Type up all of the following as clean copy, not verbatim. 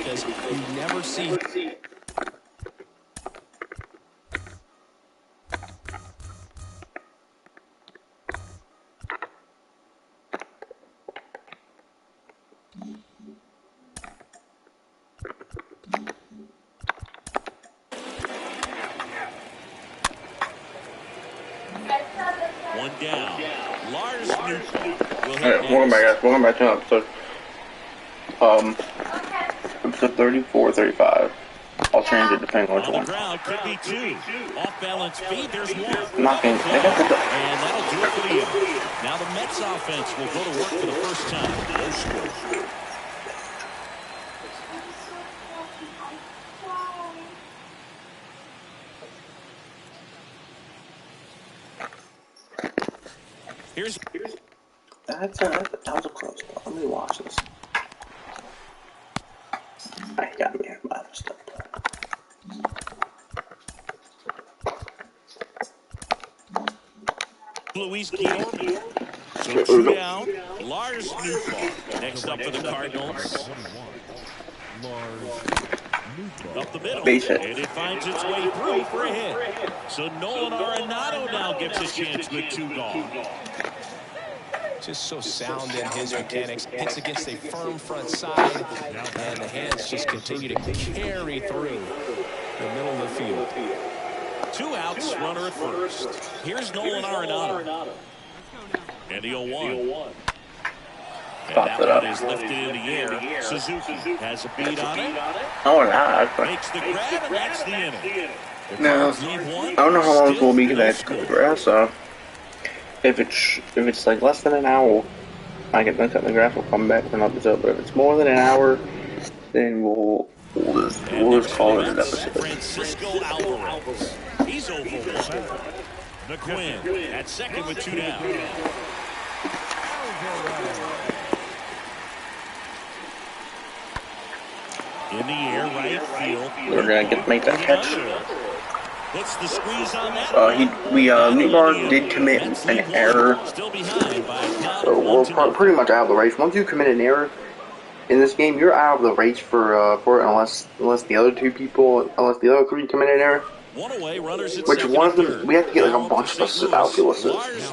because you never see. One down. Lars Nootbaar will hit next. Welcome back, guys. Welcome back to an episode 34, 35. I'll change it depending on which one. On the ground, could be two. Off-balance feed, there's one. Knocking. And that'll do it for the inning. Now the Mets offense will go to work for the first time. No score. That was a close call. Let me watch this. I got me my other stuff. Luis Guillorme. So two down. Lars Nootbaar. Next up for the Cardinals. Up the middle. Base hit. And it finds its way through for a hit. So Nolan Arenado now gets a chance with two gone. Just so sound in his mechanics. Hits against a firm front side, and the hands just continue to carry through the middle of the field. Two outs, runner at first. Here's Nolan Arenado. And the 0-1. And that one is lifted in the air. Suzuki has a beat on it. Oh, no. Makes the grab, and that's the inning. No, I don't know how long this will be because I have to cut the grass, so if it's like less than an hour, I get done cutting the grass, we'll come back for an episode. But if it's more than an hour, then we'll just call it an episode. Francisco Alvarez. He's over one. McQuinn at second with two down. In the air, right field. We're gonna make that catch. What's the squeeze on that? Nootbaar did commit an error, so we're pretty much out of the race. Once you commit an error in this game, you're out of the race for it unless the other three commit an error. One away, runners at which one of them we have to get like a bunch of outfield assists.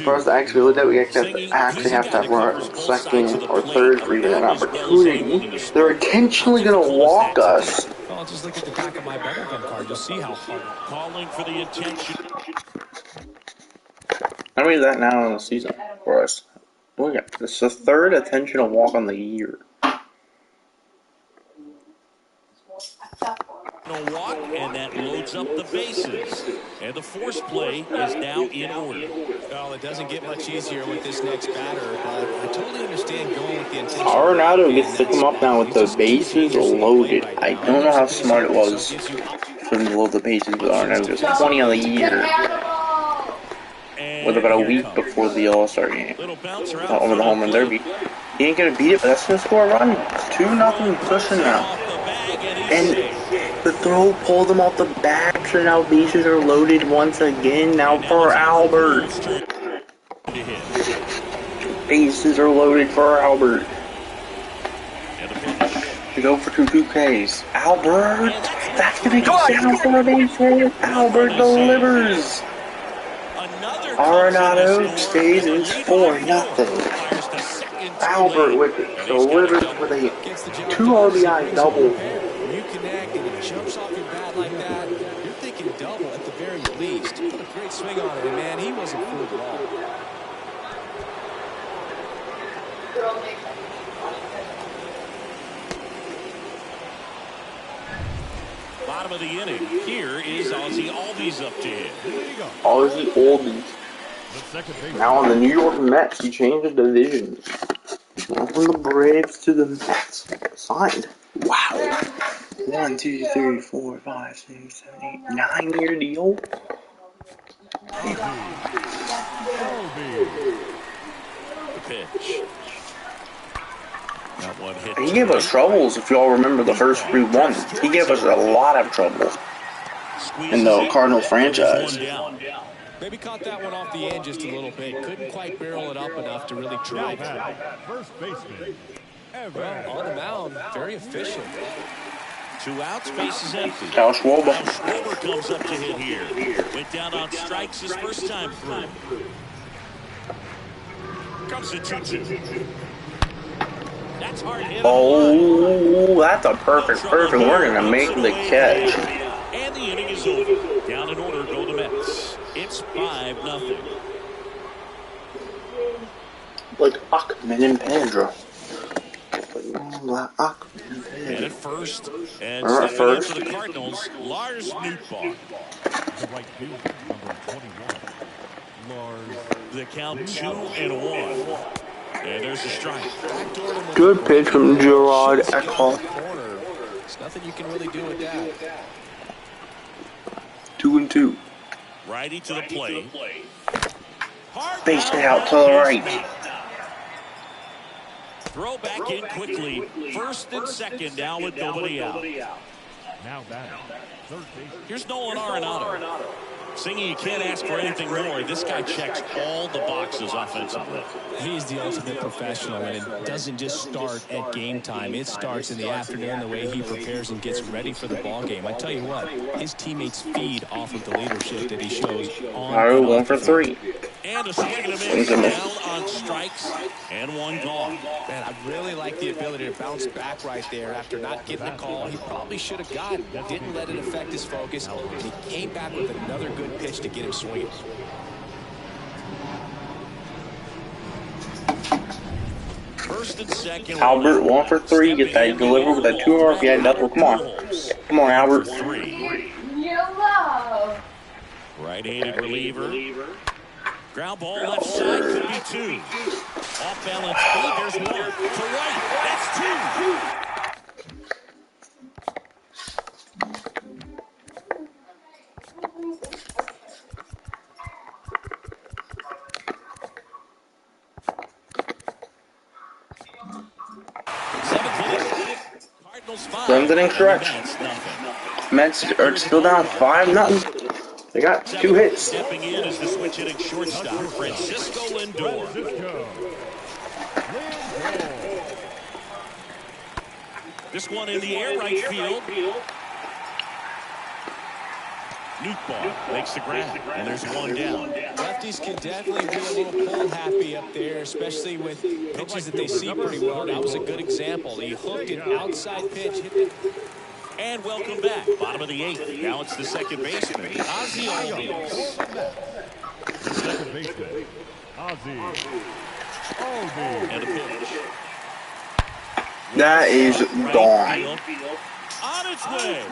For us to actually do that, we actually have to have our second or third for even an opportunity. They're intentionally going to walk us. Well, just look at the back of my bubblegum card. You'll see how hard. Calling for the intention. How many is that now in the season for us? Look at this. The third intentional walk on the year. A walk, and that loads up the bases. And the force play is now in order. Well, it doesn't get much easier with this next batter, but I totally understand going with the intention. Arenado gets to come up now with the bases loaded. I don't know how smart it was for them to load the bases with Arenado. Just 20 on the year. With about a week before the All-Star game. Over the home run derby. He ain't gonna beat it, but that's gonna score a run. It's 2-0 cushion now. And the throw pulled them off the bag, so now bases are loaded once again. Now for Albert. Bases are loaded for Albert. To go for 2 Ks. Albert! That's gonna go down for a base hit. Albert delivers. Arenado stays in 4-0. Albert with it delivers with a 2 RBI double. Jumps off your bat like that, you're thinking double at the very least. Put a great swing on it, and man, he wasn't fooled at all. Bottom of the inning. Here is Ozzie Albies up to hit. Ozzie Albies. Now on the New York Mets, he changed the division. Went from the Braves to the Mets. Signed. Wow. 1, 2, 3, 4, 5, 6, 7, 8, 9-year deal. Pitch. That one hit. He gave us troubles if y'all remember the first 3-1. He gave us a lot of trouble in the Cardinals franchise. Maybe caught that one off the end just a little bit. Couldn't quite barrel it up enough to really drive it. First baseman. Well, on the mound, very efficient. 2 outs, base is empty. Kyle Schwarber. Kyle Schwarber comes up to hit here. Went down on strikes his first time through. Comes the 2-2. That's hard hit. Oh, that's a perfect. We're going to make the catch. And the inning is over. Down in order go the Mets. It's 5-0. Like Achman and Pedro. And at first, and stepping in for the Cardinals, Lars Nootbaar. The right fielder, number 21. Lars. The count 2-1. And there's a strike. Good pitch from Gerard Eckhart. There's nothing you can really do with that. 2-2. Righty to the plate. Base hit out to the right. Throw back in quickly. First and second now with nobody out. Now batting. Third base. Here's Nolan Arenado. Singing, you can't ask for anything more. This guy checks all the boxes offensively. He's the ultimate professional, and it doesn't just start at game time. It starts in the afternoon, the way he prepares and gets ready for the ball game. I tell you what, his teammates feed off of the leadership that he shows on. All right, 1 for 3. And a swing and a miss down on strikes and 1 gone. Man, I really like the ability to bounce back right there after not getting the call he probably should have gotten. Didn't let it affect his focus, and he came back with another good pitch to get him swinging. First and second. Albert 1 for 3. Get that delivered with that 2 RBI double. Come on. Come on, Albert. 3. Yellow. Right-handed reliever. Ground ball left side, could be 2. Off balance speed, there's 1. To right, that's 2. Seventh inning stretch. Mets are still down 5-0. They got 2 hits. Stepping in is the switch hitting shortstop, Francisco Lindor. This one in the air, right field. Nootbaar makes the grab, and there's 1 down. Lefties can definitely be a little pull happy up there, especially with pitches that they see pretty well. That was a good example. He hooked an outside pitch, hit it. And welcome back. Bottom of the 8th. Now it's the second baseman, Ozzie Albies. Second baseman, Ozzie Albies. And a pitch. That is gone. On its way.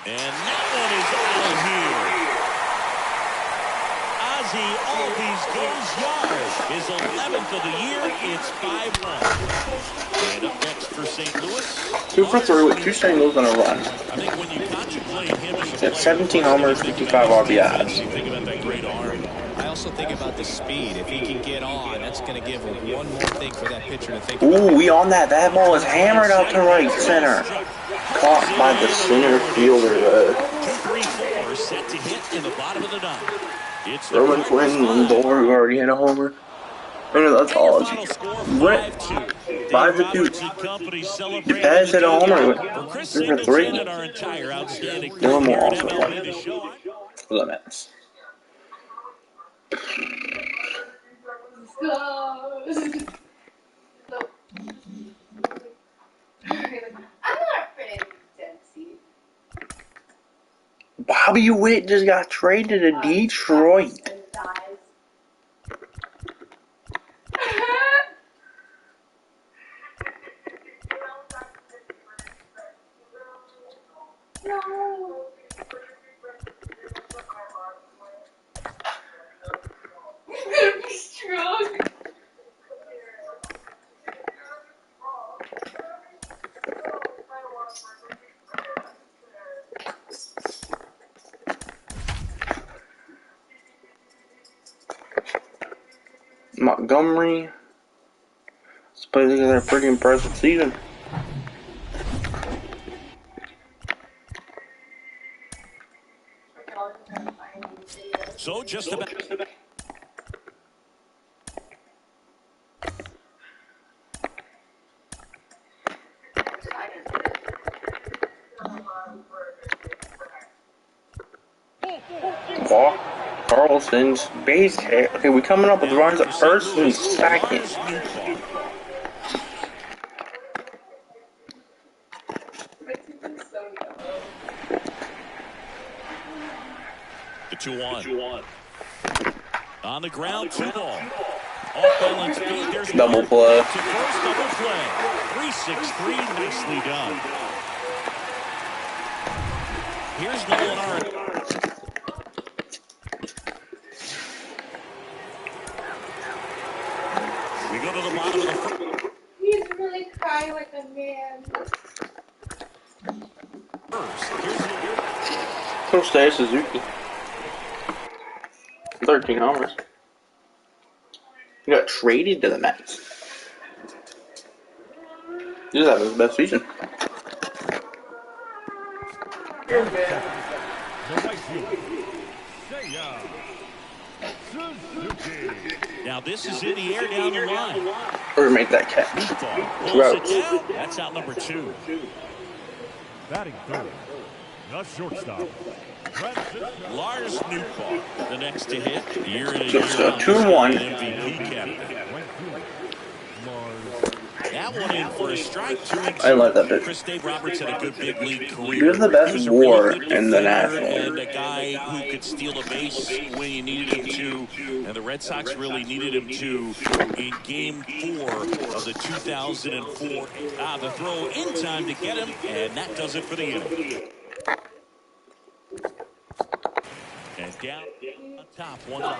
And that one is out of here. Ozzie Albies goes yard. His 11th of the year. It's 5-1. And up next for St. Louis. 2 for 3 with 2 singles and a run. I think when you contemplate him as a Got 17 homers, 55 RBIs. you think about that great arm. I also think about the speed. If he can get on, that's going to give him one more thing for that pitcher to think about. Ooh, we on that. That ball is hammered out to right center. Caught by the center fielder. 2-3-4 set to hit in the bottom of the 9th. It's the Roman Quinn, Lindor already hit a homer. I know that's all. final score, What? 5-2. 5-2. Depends hit a homer. Chris 3 for 3. and our entire outstanding No more here at also. MLB The Show. For the Mets. I'm not afraid of Dempsey. Bobby Witt just got traded to Detroit. No. You're gonna be strong. Montgomery. Let's put together a pretty impressive season. So just about. Walk. Carlson's base hit. Okay, we coming up with runs at first and second. Lars Nootbaar. My teeth are so yellow. The 2-1. On the ground, 2 ball. Off balance feed. There's Double one. play. To first, double play. 3-6-3. Nicely done. Here's Nolan Arenado. We go to the bottom of the first. He's really crying like a man. Here's the First day Suzuki. 13 homers. He got traded to the Mets. He just had his best season. The right fielder, Seiya Suzuki. Now this is in the air down the line. Or make that catch. Pulls it down. That's out number 2. Batting third, the shortstop, Lars Nootbaar, the next to hit. Year in a So year it's out, 2-1. MVP captain. right fielder, Lars. That one in for a strike. 2-2. I like that pitch. Chris Dave Roberts had a good big league career. He was the best He was a WAR really good in the defender National. and a guy who could steal a base when you needed him to. And the Red Sox really needed him to in Game 4 of the 2004. The throw in time to get him, and that does it for the inning. And down on top, 1-0.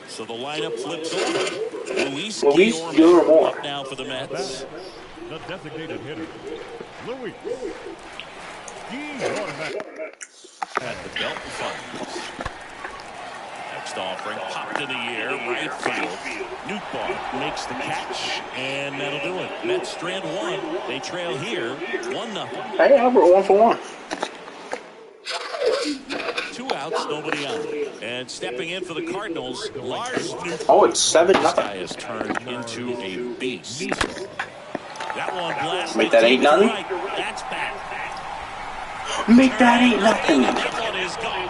So the lineup flips over. Luis Guillorme up now for the Mets. The designated hitter, Luis Guillorme. At the belt and finals. Next offering popped in the air, right field. Nootbaar makes the catch, and that'll do it. Mets strand 1. They trail here, 1-0. Hey, Albert, 1 for 1. 2 outs, nobody on. And stepping in for the Cardinals, Lars Nootbaar. Oh, it's 7-0. This guy has turned into a beast. That one blasted. Make that 8-0. Right. That's back. Make that 8-0. That one is gone.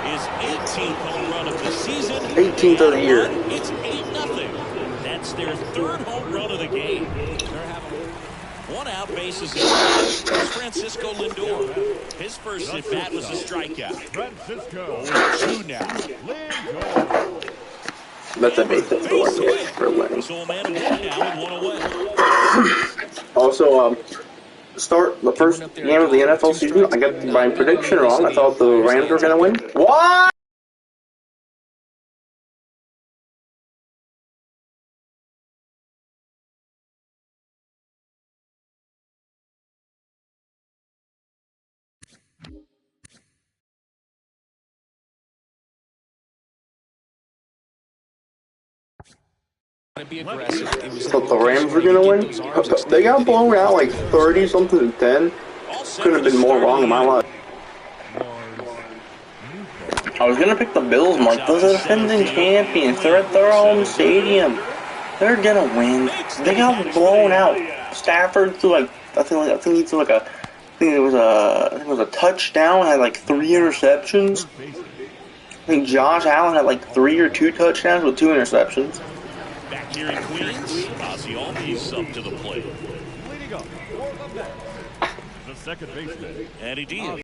His 18th home run of the season. 18th of the year. It's 8-0. That's their 3rd home run of the game. They're having 1 out, bases loaded. There's Francisco Lindor. His first at bat was a strikeout. Francisco 2 now. Lindor. That's a big thing for winning. So a man of 1 now and 1 away. Also, start the first game of the NFL season. I got my prediction wrong. I thought the Rams were going to win. What? Be aggressive. It was Thought the Rams were going to win. They got blown out like 30-something to 10. Couldn't have been more wrong in my life. I was going to pick the Bills, Mark. Those are defending champions. They're at their home stadium. They're going to win. They got blown out. Stafford threw like, I think he threw like it was a touchdown, had like 3 interceptions. I think Josh Allen had like 3 or 2 touchdowns with 2 interceptions. Back here in Queens, Ozzie Albies up to the plate. Leading up for the Mets, the second baseman, Andy Diaz.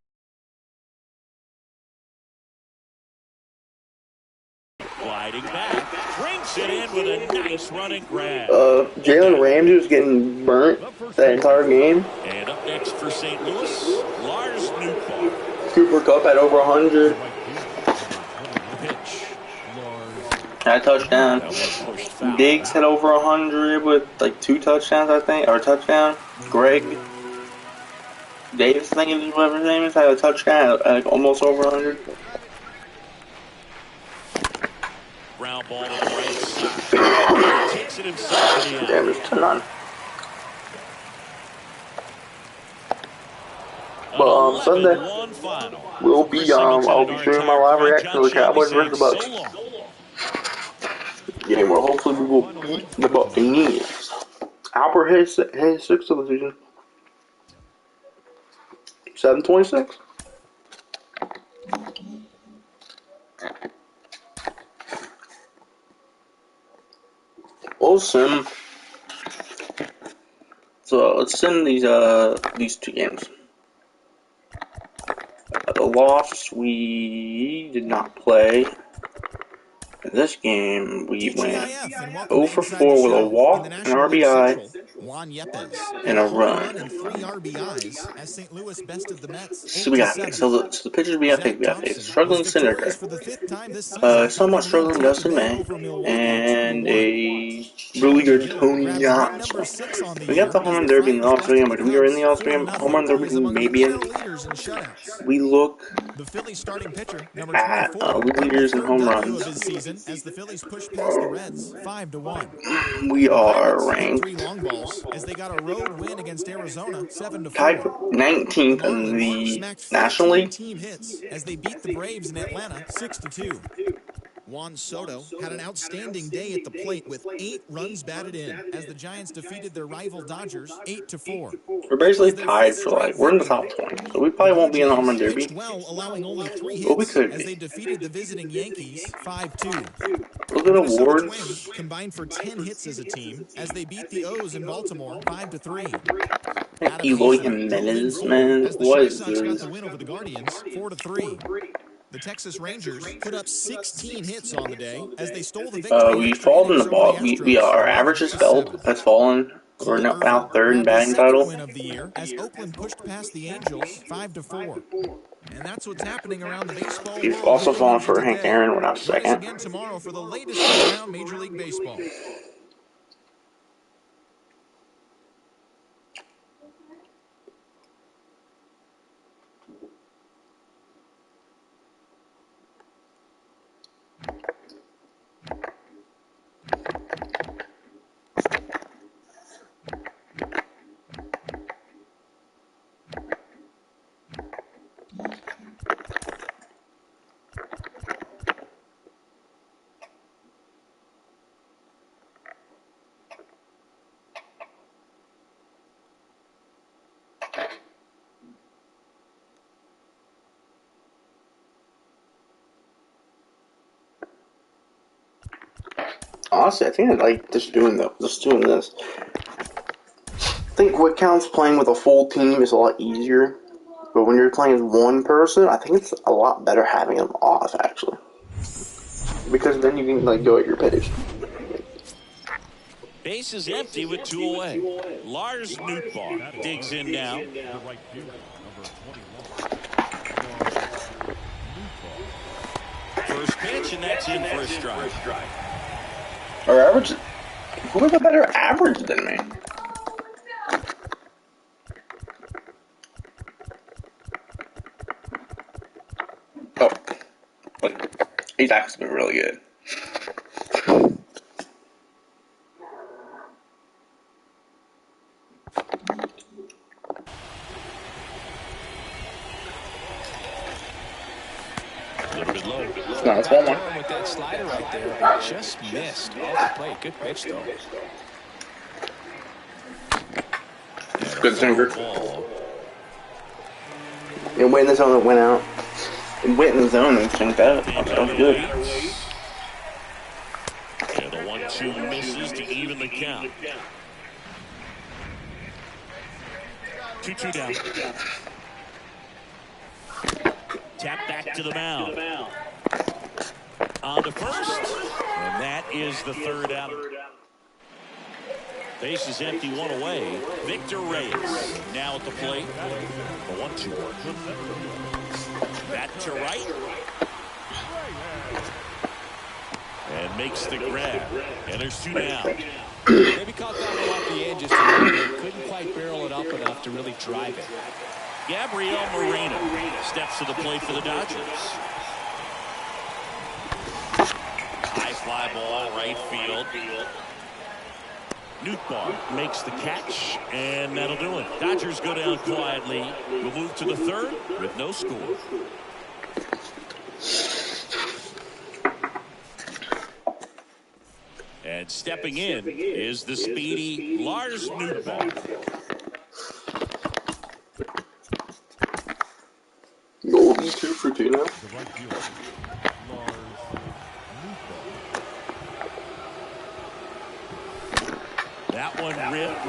Gliding back, brings it in with a nice running grab. Jalen Ramsey was getting burnt that entire game. And up next for St. Louis, Lars Nootbaar. Cooper Kupp had over 100. The pitch. Had a touchdown. That was pushed foul. Diggs had over 100 with like 2 touchdowns, I think, or a touchdown. Greg Davis, I think is whatever his name is, had a touchdown, like almost over 100. Ground ball to the right side. Takes it himself to the end. Damn, it's 10-9. But Sunday, 11-1 final. we'll be I'll be streaming my live reaction to the Cowboys versus the Bucks. So long. Game where hopefully we will beat the Buccaneers. Albert has 6th of the season. 7-26. we'll sim. So let's sim these two games. The loss, we did not play. In this game, we went 0 for 4 with a walk, an RBI, and a run. So we got the pitchers we have faced struggling Senator, somewhat struggling Dustin May, and a really good Tony Johnson. We got the home run derby in the All-Star game, but we are in the All-Star game. Home run derby maybe in. We look at league leaders in home runs. We are ranked tied for 19th in the National League. Juan Soto had an outstanding day at the plate with 8 runs batted in as the Giants defeated their rival Dodgers 8-4. We're basically tied for we're in the top 20, so we probably won't be in the home run derby. Allowing only 3 but we hits could as they defeated the visiting Yankees 5-2. Look at awards. Combined for 10 hits as a team as they beat the O's in Baltimore 5-3. Eloy Jimenez, man, what is this? Got the win over the Guardians 4-3. The Texas Rangers put up 16 hits on the day as they stole the victory. We fallen in the ball. Our average has fallen. We're now third in batting title. Win of the year as Oakland pushed past the Angels 5-4. And that's what's happening around the baseball. We've also fallen for Hank Aaron. We're now second. Again tomorrow for the latest around Major League Baseball. Honestly, I think I like just doing this. I think what counts playing with a full team is a lot easier, but when you're playing as one person, I think it's a lot better having them off actually, because then you can go at your pace. Base is empty with 2 away. Lars Nootbaar digs in now. First pitch, and that's in for a strike. Our average, who has a better average than me? Oh, he's actually been really good. No, it's 1-1. With that slider right there, but just missed off the plate. Good pitch, though. Good sinker. It went in the zone, it went out. It went in the zone and synced out. That was good. Yeah, the 1-2 misses to even the count. 2-2 down. Tap back to the mound. On to first, and that is the third out. Base is empty, 1 away. Victor Reyes now at the plate. The 1-2. Back to right. And makes the grab. And there's 2 down. Maybe caught that one off the edge just a little bit. Couldn't quite barrel it up enough to really drive it. Gabriel Moreno steps to the plate for the Dodgers. High fly ball, right field. Nootbaar makes the catch, and that'll do it. Dodgers go down quietly. We'll move to the third with no score. And stepping in is the speedy Lars Nootbaar. You'll be 2 for 2 now.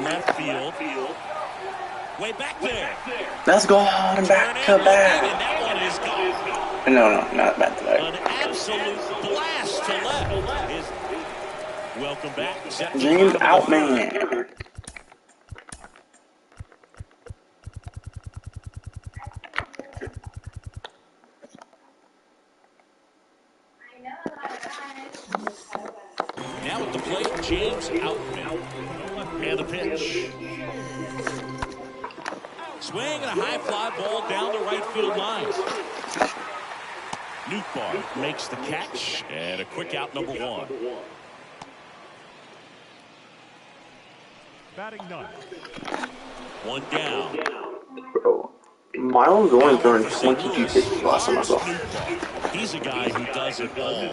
left field. Way back there. Let's go on back to back. And that one is gone. No, not back to back. An absolute blast to left. Welcome back. James Outman. Now at the plate, James Outman. And the pitch. Swing and a high fly ball down the right field line. Nootbaar makes the catch and a quick out, number 1. Batting 9. 1 down. Bro, Miles only throwing 22 pitches last time I saw. He's a guy who does it all.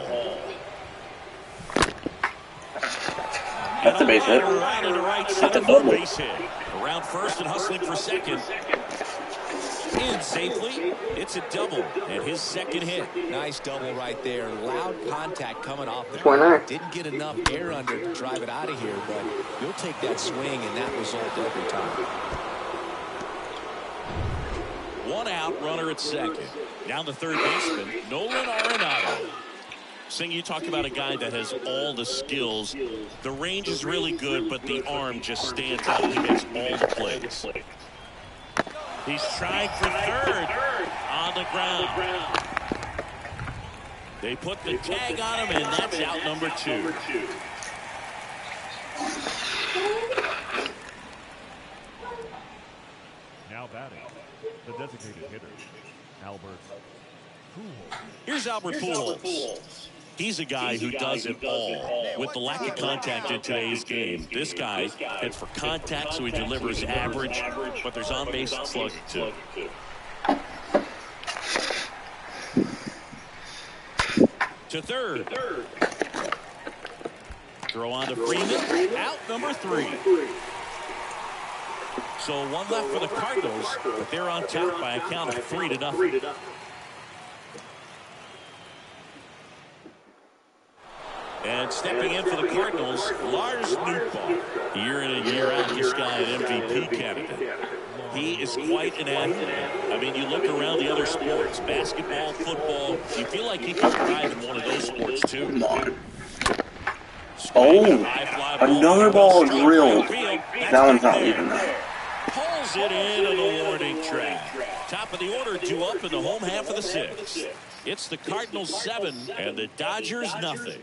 That's a base hit. That's a double. Base hit. Around first and hustling for second. In safely. It's a double. And his second hit. Nice double right there. Loud contact coming off the bat. Didn't get enough air under to drive it out of here, but you'll take that swing and that result every time. 1 out, runner at second. Down the third baseman, Nolan Arenado. Sing, you talk about a guy that has all the skills. The range is really good, but the arm just stands out. He makes all the plays. He's trying for third on the ground. They put the tag on him, and that's out number 2. Now batting, the designated hitter, Albert Pujols. Here's Albert Pujols. He's a guy who does it all. With the lack of contact in today's game, this guy hits for contact, so he delivers average, but there's on-base slugging too. To third. Throw on to Freeman. Out number 3. So 1 left for the Cardinals, but they're on top by a count of 3-0. And stepping in for the Cardinals, Lars Nootbaar. Year in and year out, this guy an MVP candidate. He is quite an athlete. I mean, you look around the other sports, basketball, football, you feel like he could thrive in one of those sports too. Come on. Oh, another ball drilled. That one's not leaving though. Pulls it into the warning track. Top of the order, 2 up in the home half of the 6th. It's the Cardinals 7 and the Dodgers nothing.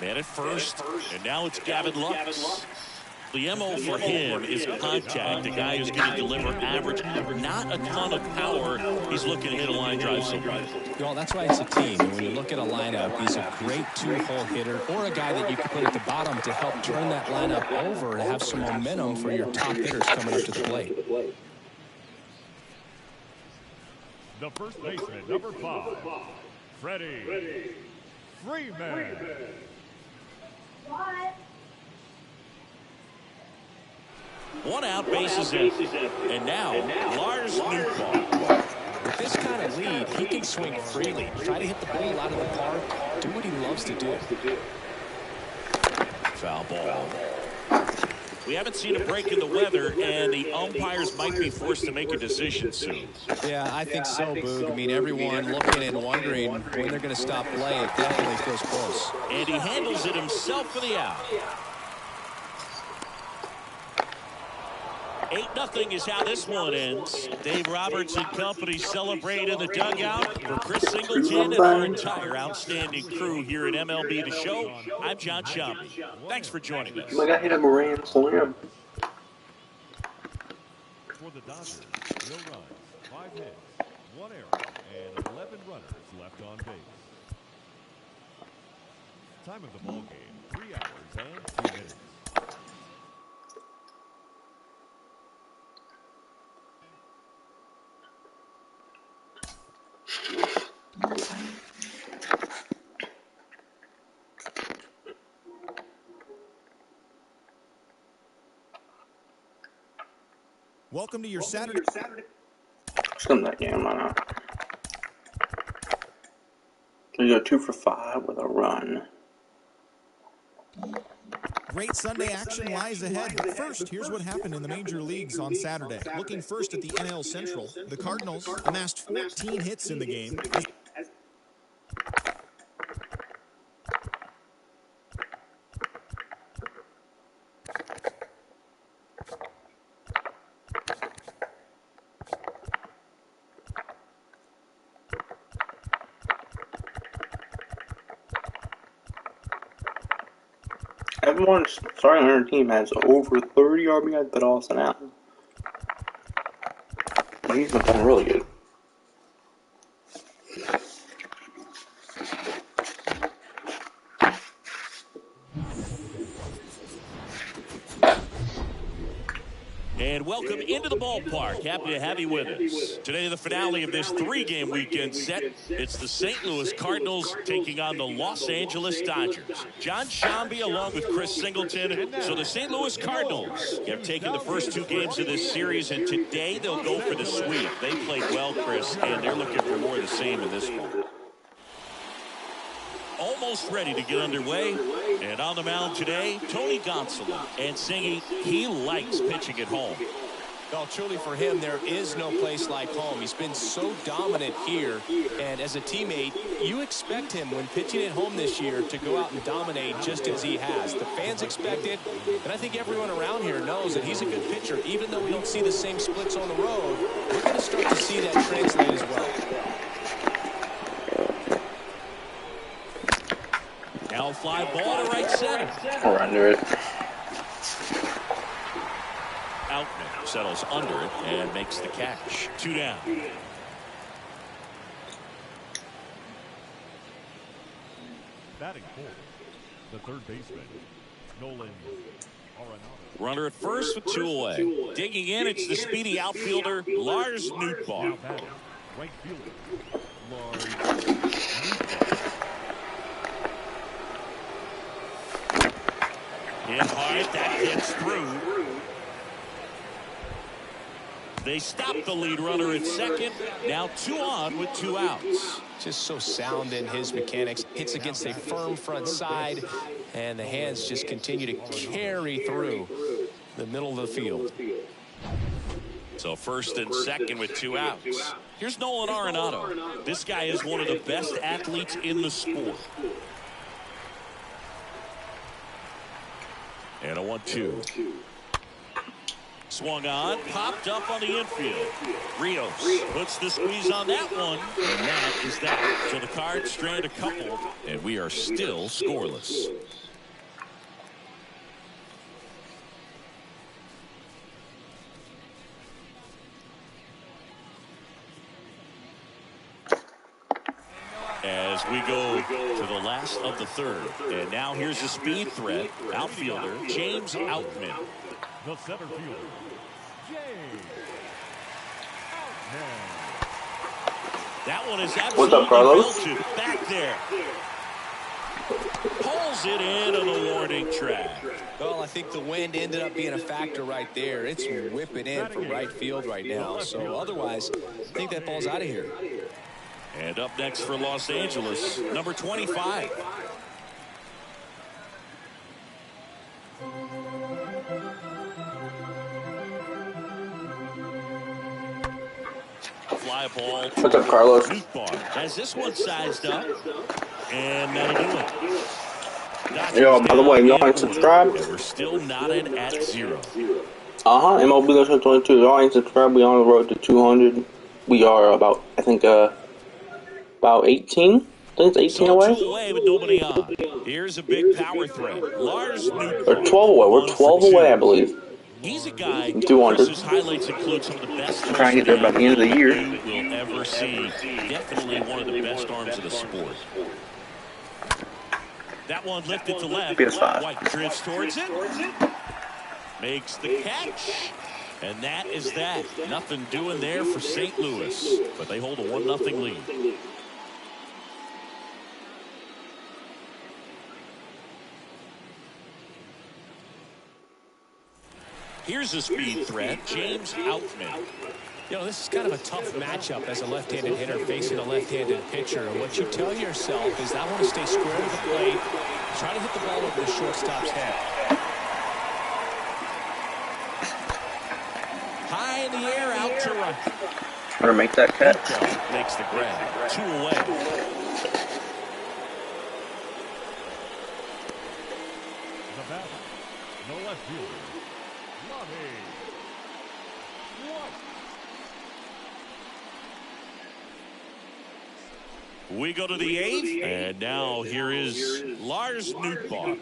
Man at first, and now it's Gavin Lux. The MO for him is contact, a guy who's going to deliver average, not a ton of power. He's looking to hit a line drive somewhere. Well, that's why it's a team. And when you look at a lineup, he's a great 2-hole hitter or a guy that you can put at the bottom to help turn that lineup over and have some momentum for your top hitters coming up to the plate. The first baseman, number 5, Freddie Freeman. What? 1 out, bases in. And now, Lars Nootbaar. With this kind of lead, he can swing freely. Try to hit the ball out of the park. Do what he loves to do. Foul ball. We haven't seen a break in the weather, and the umpires might be forced to make a decision soon. Yeah, I think so, Boog. I mean, everyone looking and wondering when they're going to stop play. It definitely feels close. And he handles it himself for the out. 8-0 is how this one ends. Dave Roberts and company celebrate in the dugout. For Chris Singleton and our entire outstanding crew here at MLB The Show, I'm John Shelby. Thanks for joining us. I got hit a grand slam. For the Dodgers, no runs, 5 hits, 1 error, and 11 runners left on base. Time of the ball game, 3 hours and 2 minutes. Welcome to your Saturday. Some that game, why not? So you go 2 for 5 with a run. great Sunday action lies ahead. But first, here's what happened in the major leagues on Saturday. Looking first at the NL Central, the Cardinals amassed 14 hits in the game. Everyone starting on our team has over 30 RBIs but Austin Allen. He's been playing really good. And welcome into the ballpark. Happy to have you with us. Today, the finale of this three-game weekend set. It's the St. Louis Cardinals taking on the Los Angeles Dodgers. John Shambi along with Chris Singleton. So the St. Louis Cardinals have taken the first two games of this series, and today they'll go for the sweep. They played well, Chris, and they're looking for more of the same in this one. Almost ready to get underway. And on the mound today, Tony Gonsolin. And singing, he likes pitching at home. Well, truly for him, there is no place like home. He's been so dominant here. And as a teammate, you expect him when pitching at home this year to go out and dominate just as he has. The fans expect it. And I think everyone around here knows that he's a good pitcher. Even though we don't see the same splits on the road, we're going to start to see that translate as well. Now fly ball to right center. We're under it. Outman settles under it and makes the catch. 2 down. Batting fourth, the third baseman, Nolan Arenado. Runner at first with 2 away. Digging in, it's the speedy outfielder, Lars Nootbaar. Now batting, right fielder, Lars Nootbaar. Hit hard, that gets through. They stop the lead runner at second. Now 2 on with 2 outs. Just so sound in his mechanics. Hits against a firm front side, and the hands just continue to carry through the middle of the field. So first and second with 2 outs. Here's Nolan Arenado. This guy is one of the best athletes in the sport. And a 1-2. Swung on, popped up on the infield. Rios puts the squeeze on that one, and that is that. So the Cards strand a couple, and we are still scoreless. As we go to the last of the third. And now here's the speed threat. Outfielder James Outman. The center fielder, James Outman. That one is absolutely What's up, Carlos? belted back there. Pulls it into the warning track. Well, I think the wind ended up being a factor right there. It's whipping in for right field right now. So otherwise, I think that ball's out of here. And up next for Los Angeles, number 25. Fly ball. What's up, Carlos? Nootbaar has this one sized up. And that'll do it. Yo, by the way, if y'all ain't subscribed. We're still knotted at 0. MLB Legends 22. Y'all ain't subscribed. We on the road to 200. We are about, I think, about 18. I think it's 18 away. 2 away with nobody on. Here's a big power threat. Lars Nootbaar. Or 12 away. We're 12 away, I believe. He's a guy 200. whose highlights include some of the best. Trying to get there by the end of the year. You will ever see. Definitely one of the best arms of the sport. That one lifted to left. PS5. White drifts towards it. Makes the catch. And that is that. Nothing doing there for St. Louis. But they hold a 1-0 lead. Here's a speed threat, James Outman. You know, this is kind of a tough matchup as a left-handed hitter facing a left-handed pitcher. What you tell yourself is I want to stay square to the plate, try to hit the ball over the shortstop's head. in the air, out to right. Better make that catch. Makes the grab. 2 away. The batter, no left fielder, Lobby. We go to the 8th, and now here is Lars Nootbaar.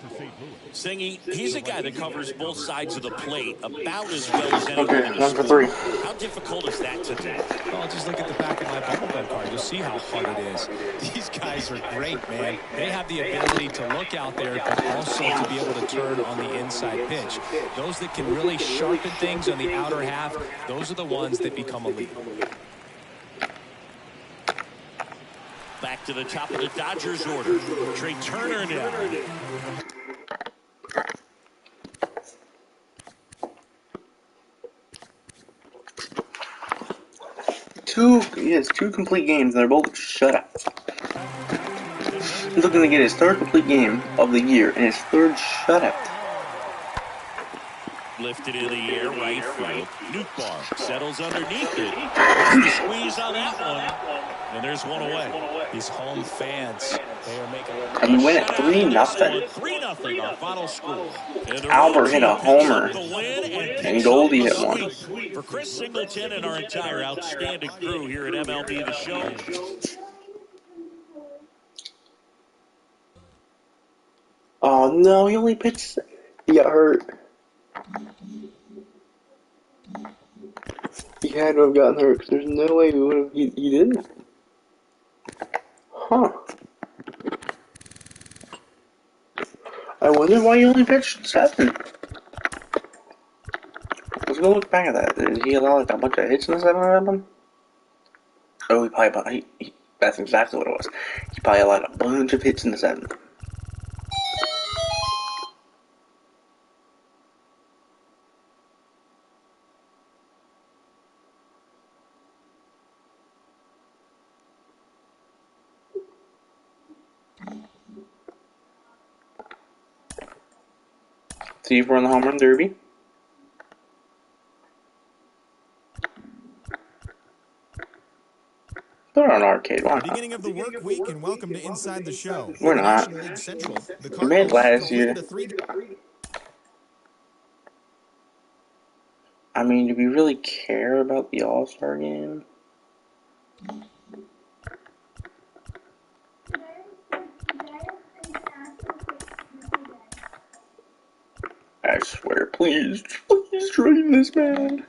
Singy, he's a guy that covers both sides of the plate about as well as anyone in the 1 for sport. 3. How difficult is that to do? Oh, just look at the back of my bubblegum card. You'll see how hard it is. These guys are great, man. They have the ability to look out there, but also to be able to turn on the inside pitch. Those that can really sharpen things on the outer half, those are the ones that become elite. Back to the top of the Dodgers order. Trey Turner now. Two complete games, and they're both shutouts. He's looking to get his 3rd complete game of the year and his 3rd shutout. Lifted in the air, right field. Nootbaar settles underneath it. There's the squeeze on that one. And there's 1 away. These home fans, they are making And we win at 3-0. 3-0, our final score. Albert hit a homer, and Goldie hit one. For Chris Singleton and our entire outstanding crew here at MLB The Show. Oh no, he only pitched. He got hurt. He had to have gotten hurt, because there's no way we would have. He didn't. Huh. I wonder why he only pitched 7. Let's go look back at that. Did he allow like a bunch of hits in the 7th of them? Oh, he probably. That's exactly what it was. He probably allowed a bunch of hits in the 7th. See if we're in the home run derby. Put it on arcade. Why not? Beginning of the work week, and welcome to Inside the Show. We're not. National League Central. The We made last year. Cardinals I mean, do we really care about the All-Star game? I swear, please trade this man.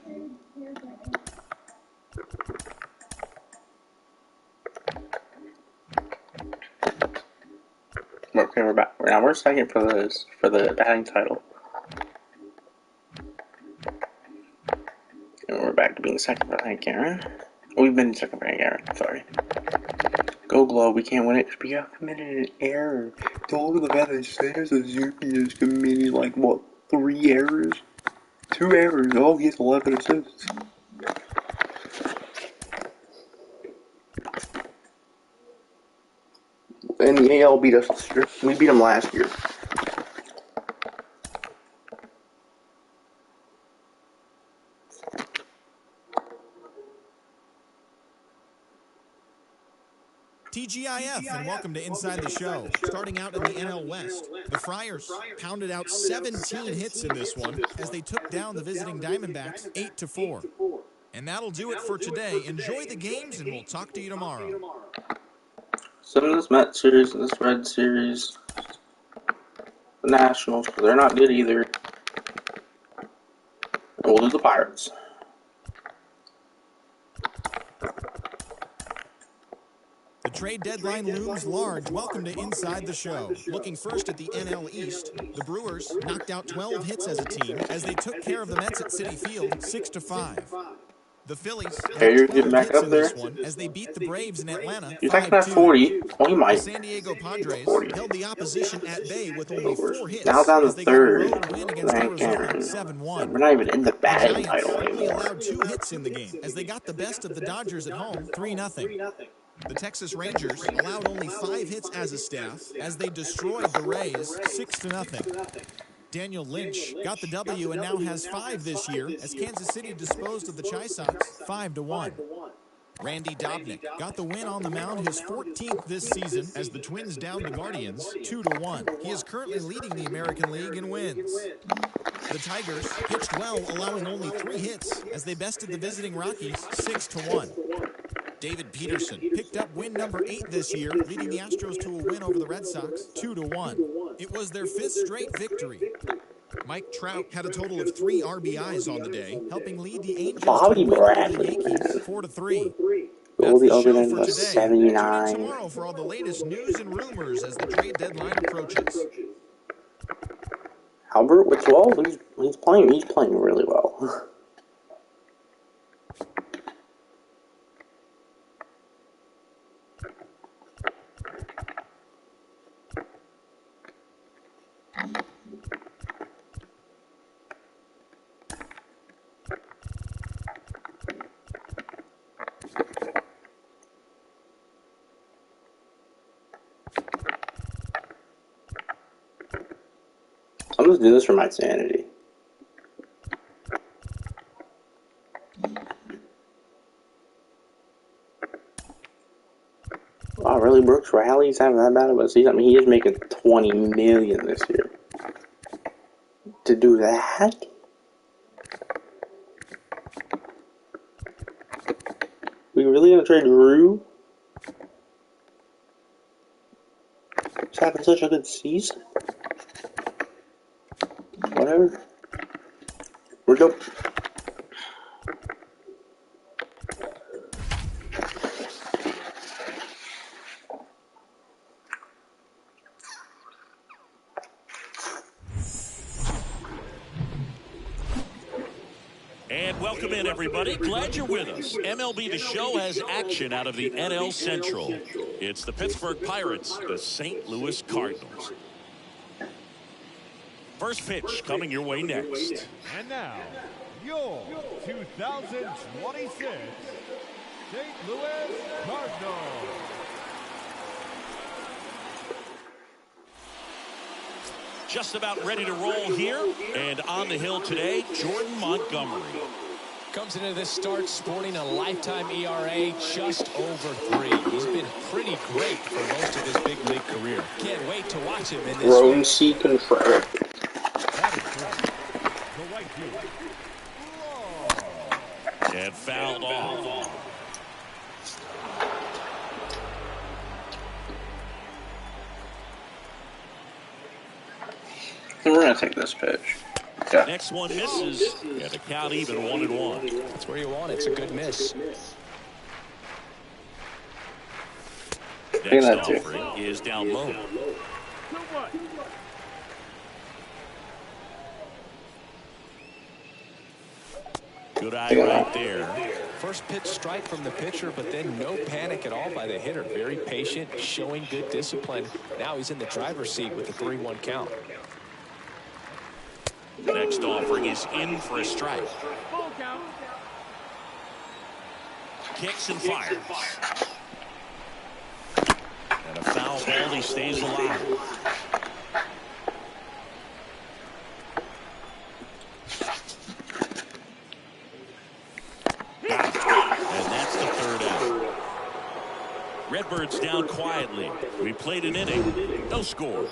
Okay, we're back. Now we're second for the batting title. And we're back to being second for Hank Aaron. We've been second for Hank Aaron, sorry. Go Globe, we can't win it because we got committed an error. Don't look at the fact that Suzuki has committed like what, 3 errors? 2 errors, oh he has 11 assists. And the AL beat us this year. We beat them last year. TGIF, and welcome to Inside the Show. Starting out in the NL West, the Friars pounded out 17 hits in this one as they took down the visiting Diamondbacks 8-4. And that'll do it for today. Enjoy the games, and we'll talk to you tomorrow. Some of this Met series and this Red series, the Nationals, but they're not good either. And we'll do the Pirates. The trade deadline looms large. Welcome to Inside the Show. Looking first at the NL East, the Brewers knocked out 12 hits as a team as they took care of the Mets at Citi Field 6-5. The Phillies You're getting back up there. as they beat the Braves in Atlanta. You're talking about 40. Oh, you might. The San Diego Padres held the opposition at bay with only 4 hits. Now down to as they got a third. road win against Hank Arizona Aaron. 7-1. We're not even in the The batting Giants title only anymore. allowed 2 hits in the game as they got the best of the Dodgers at home 3-0. The Texas Rangers allowed only 5 hits as a staff as they destroyed the Rays 6-0. Daniel Lynch got the W and now has 5 this year as Kansas City disposed of the Chi Sox 5-1. Randy Dobnik got the win on the mound, his 14th this season, as the Twins downed the Guardians 2-1. He is currently leading the American League in wins. The Tigers pitched well, allowing only 3 hits as they bested the visiting Rockies 6-1. David Peterson picked up win number 8 this year, leading the Astros to a win over the Red Sox 2-1. It was their 5th straight victory. Mike Trout had a total of 3 RBIs on the day, helping lead the Angels to a win over the Yankees 4-3. That's the show for today. Tune in tomorrow for all the latest news and rumors as the trade deadline approaches. Albert with 12, he's playing really well. I'm just doing this for my sanity. Wow, really, Brooks Rally's having that bad of a season? I mean, he is making $20 million this year. To do that? We really gonna trade Rue? He's having such a good season. Whatever. We're dope. And welcome in, everybody. Glad you're with us. MLB The Show has action out of the NL Central. It's the Pittsburgh Pirates, the St. Louis Cardinals. First pitch coming your way next. And now, your 2026 St. Louis Cardinals. Just about ready to roll here. And on the hill today, Jordan Montgomery. Comes into this start sporting a lifetime ERA just over 3. He's been pretty great for most of his big league career. Can't wait to watch him in this. Roansy Contreras. And fouled off. We're going to take this pitch. Yeah. Next one misses, and the count even 1-1. That's where you want it. It's a good miss. Next offering is down low. Good eye right there. First pitch strike from the pitcher, but then no panic at all by the hitter. Very patient, showing good discipline. Now he's in the driver's seat with the 3-1 count. Next offering is in for a strike. Kicks and fires. And a foul ball, he stays alive. And that's the third out. Redbirds down quietly. We played an inning. No score.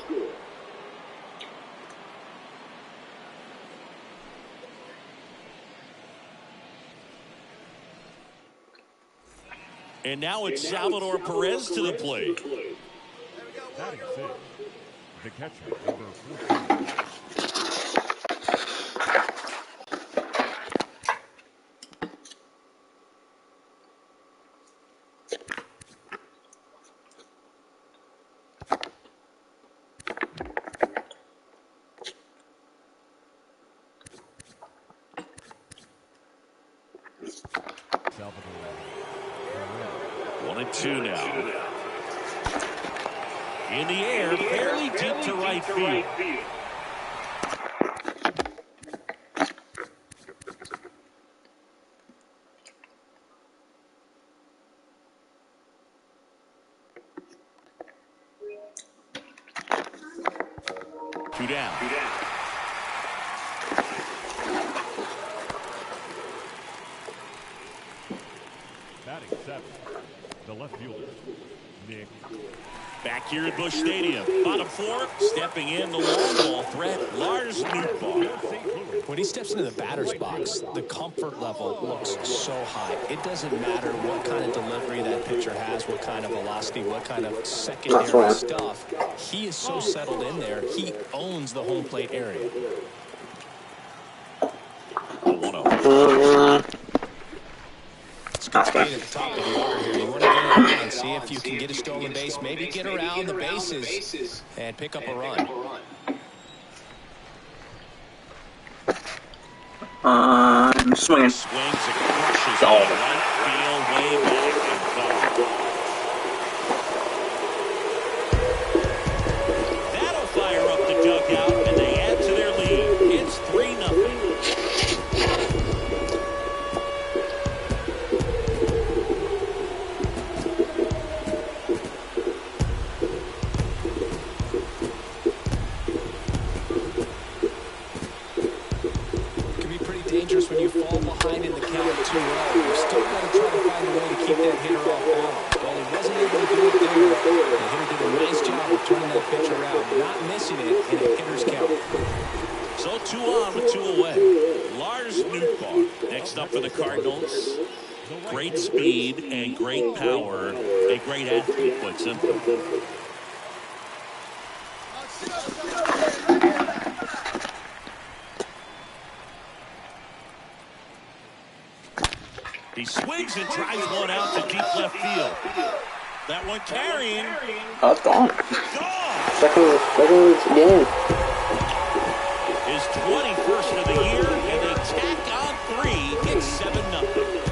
And now it's Salvador Perez to the plate. Batting six, the catcher, number 14. Salvador. 1-2 now. In the air, fairly deep to right field. 2 down. Batting 7, the left fielder, Nick. Back here at Busch Stadium. Bottom 4, stepping in the long ball threat, Lars Nootbaar. When he steps into the batter's box, the comfort level looks so high. It doesn't matter what kind of delivery that pitcher has, what kind of velocity, what kind of secondary stuff. He is so settled in there, he owns the home plate area. 1-0. At the top of the order here. You want to get it on and see if you can get a stolen base, maybe get around the bases and pick up a run. Swinging. Swings and crushes on right field, way back and gone. That'll fire up the dugout, and they add to their lead. It's 3-0. Dangerous when you fall behind in the count 2-0. You've still got to try to find a way to keep that hitter off balance. Well, he wasn't able to do it there. The hitter did a nice job of turning that pitcher out, not missing it in a hitter's count. So 2 on with 2 away. Lars Nootbaar next up for the Cardinals. Great speed and great power. A great athlete, put simply. He swings and tries one out to deep left field. That one carrying. Oh, it's gone. Gone. Second game. His 21st of the year, and they tack on 3. It's 7-0.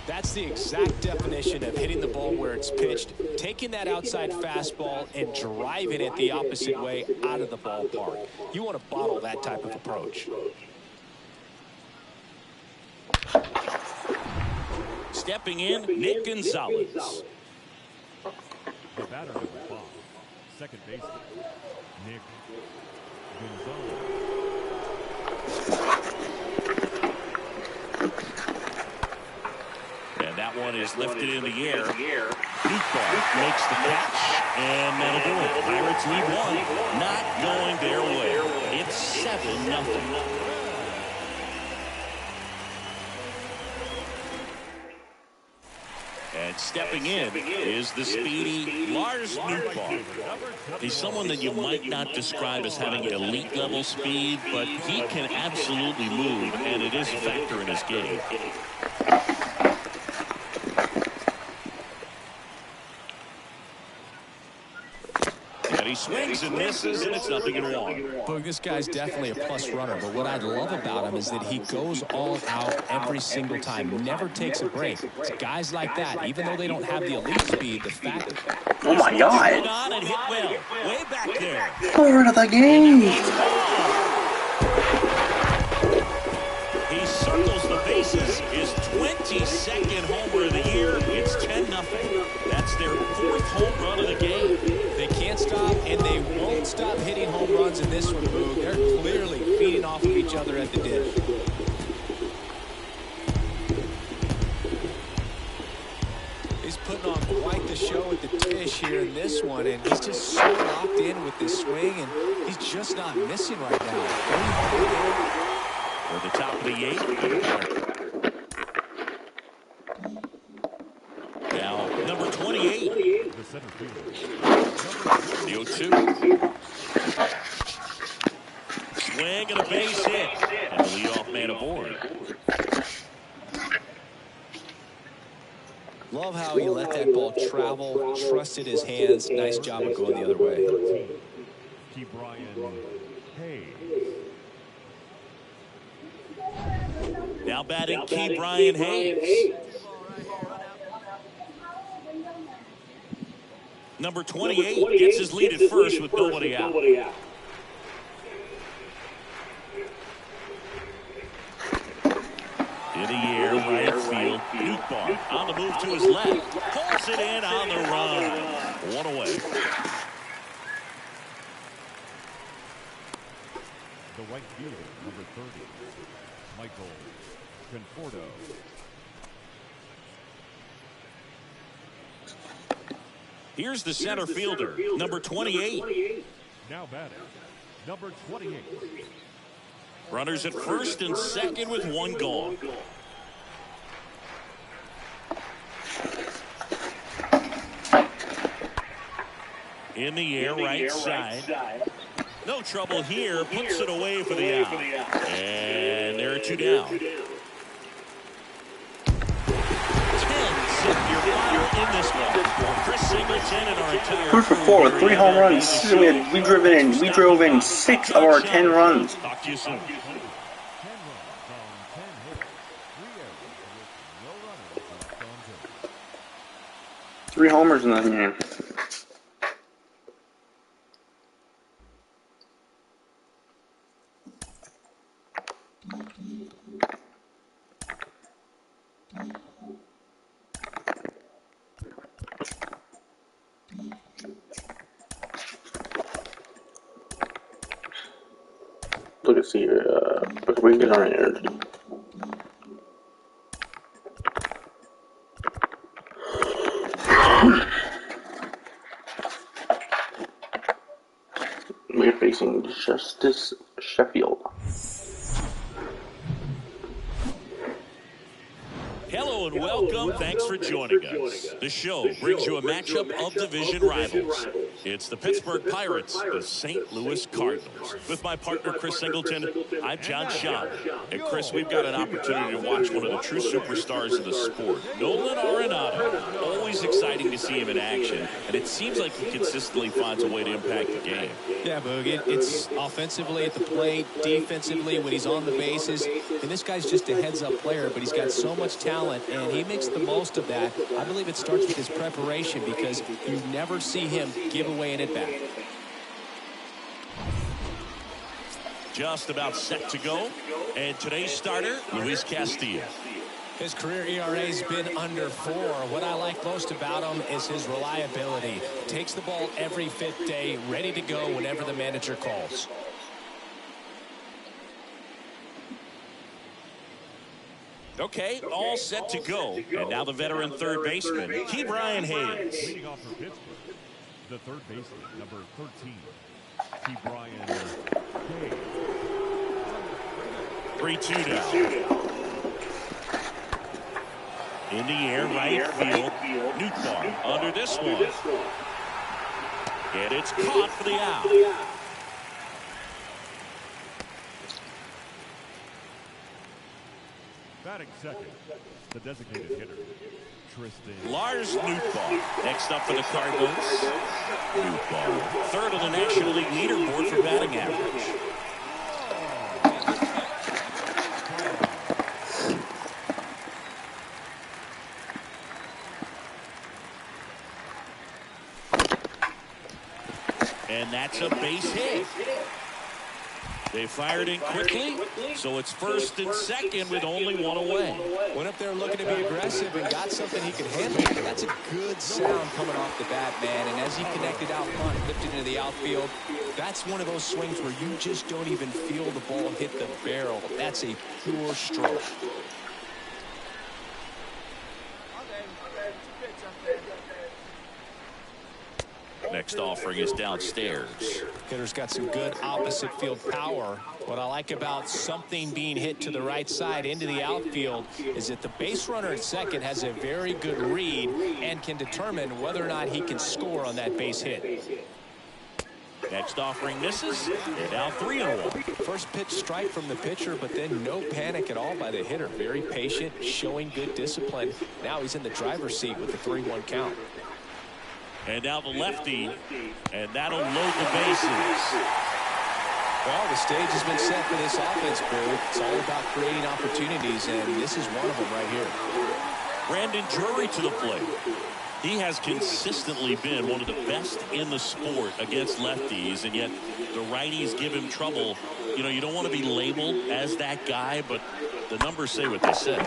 That's the exact definition of hitting the ball where it's pitched, taking that outside fastball and driving it the opposite way out of the ballpark. You want to bottle that type of approach. Stepping in, Nick Gonzalez. The batter number 5, second baseman, Nick Gonzalez. And that one is lifted in the air. Nootbaar makes the catch, and that'll do it. Pirates lead 1, not going their way. It's 7-0. And stepping in is the speedy Lars Nootbaar. He's someone that you might not describe as having elite level speed, but he can absolutely move, and it is a factor in his game. And he swings and misses, and it's 0-1. Boog, this guy's definitely a plus runner, but what I love about him is that he goes all out every single time, never takes a break. It's guys like that, even though they don't have the elite speed, the fact that... Oh my God! On and hit well, way back there. Third of the game! He circles the bases, his 22nd homer of the year. It's 10-0. That's their 4th home run of the game. They can't stop, and they won't stop hitting home runs in this one, Boog. They're clearly feeding off of each other at the dish. He's putting on quite the show at the dish here in this one, and he's just so locked in with this swing, and he's just not missing right now. For the top of the 8th. Now, number 28. The center fielder, The 0-2. Swing and a base hit. And the leadoff man aboard. Love how he let that ball travel, trusted his hands. Nice job of going the other way. Brian Hayes. Now batting Key Brian Hayes. Number 28 gets his lead at first with nobody out. In the air, right field, Nootbaar On the move to his left. Pulls it in on the run. One away. The right fielder, number 30, Michael Conforto. Here's the center fielder, number 28. Now batting, number 28. Runners at first and second with one gone. In the air, right side. No trouble here. Puts it away for the out. And there are two down. 10 your final in this one. Chris Singleton and our entire 2 for 4 with 3 home runs. We drove in 6 of our 10 runs. Talk to you soon. 10 runs on 10 hits, 3 errors with no runners left on base. 3 homers in that game. Look at see if we can get our energy. We're facing Justice Sheffield. Hello and welcome. Thanks for joining us. The show brings you a matchup of division rivals. It's the Pittsburgh Pirates, the St. Louis Cardinals. With my partner, Chris Singleton, I'm John Shaw. And Chris, we've got an opportunity to watch one of the true superstars of the sport, Nolan Arenado. Always exciting to see him in action, and it seems like he consistently finds a way to impact the game. Yeah, Boog, it's offensively at the plate, defensively when he's on the bases. And this guy's just a heads-up player, but he's got so much talent, and he makes the most of that. I believe it starts with his preparation because you never see him give away an at-bat. Just about set to go. And today's starter, Luis Castillo. His career ERA's been under 4. What I like most about him is his reliability. Takes the ball every 5th day, ready to go whenever the manager calls. Okay, all set to go. And now the veteran third baseman, Brian Hayes. Leading off for Pittsburgh, the third baseman, number 13, Brian Hayes. 3-2 down. In the air, right field. Nootbaar under this one. And it's caught for the out. Batting second, the designated hitter, Tristan. Lars Nootbaar next up for the Cardinals. Nootbaar, third on the National League leaderboard for batting average. And that's a base hit. They fired in quickly, so it's first and second with only one away. Went up there looking to be aggressive and got something he could handle. That's a good sound coming off the bat, man. And as he connected out front, lifted into the outfield, that's one of those swings where you just don't even feel the ball hit the barrel. That's a pure stroke. Next offering is downstairs. Hitter's got some good opposite field power. What I like about something being hit to the right side into the outfield is that the base runner at second has a very good read and can determine whether or not he can score on that base hit. Next offering misses, and now 3-1. First pitch strike from the pitcher, but then no panic at all by the hitter. Very patient, showing good discipline. Now he's in the driver's seat with the 3-1 count. And now the lefty, and that'll load the bases. Well, the stage has been set for this offense, Boo. It's all about creating opportunities, and this is one of them right here. Brandon Drury to the plate. He has consistently been one of the best in the sport against lefties, and yet the righties give him trouble. You know, you don't want to be labeled as that guy, but the numbers say what they say.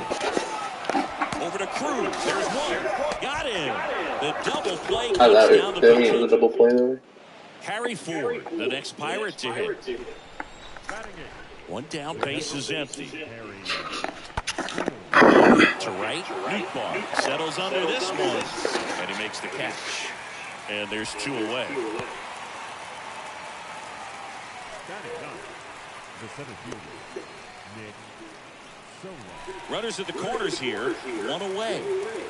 Over to Cruz. There's one. Got him. The double play I love cuts down it. the Didn't even the PK. double play there. Harry Ford, the next Pirate to hit. One down, base is empty. To right, Nootbaar settles under this one, and he makes the catch. And there's 2 away. Runners at the corners here, 1 away.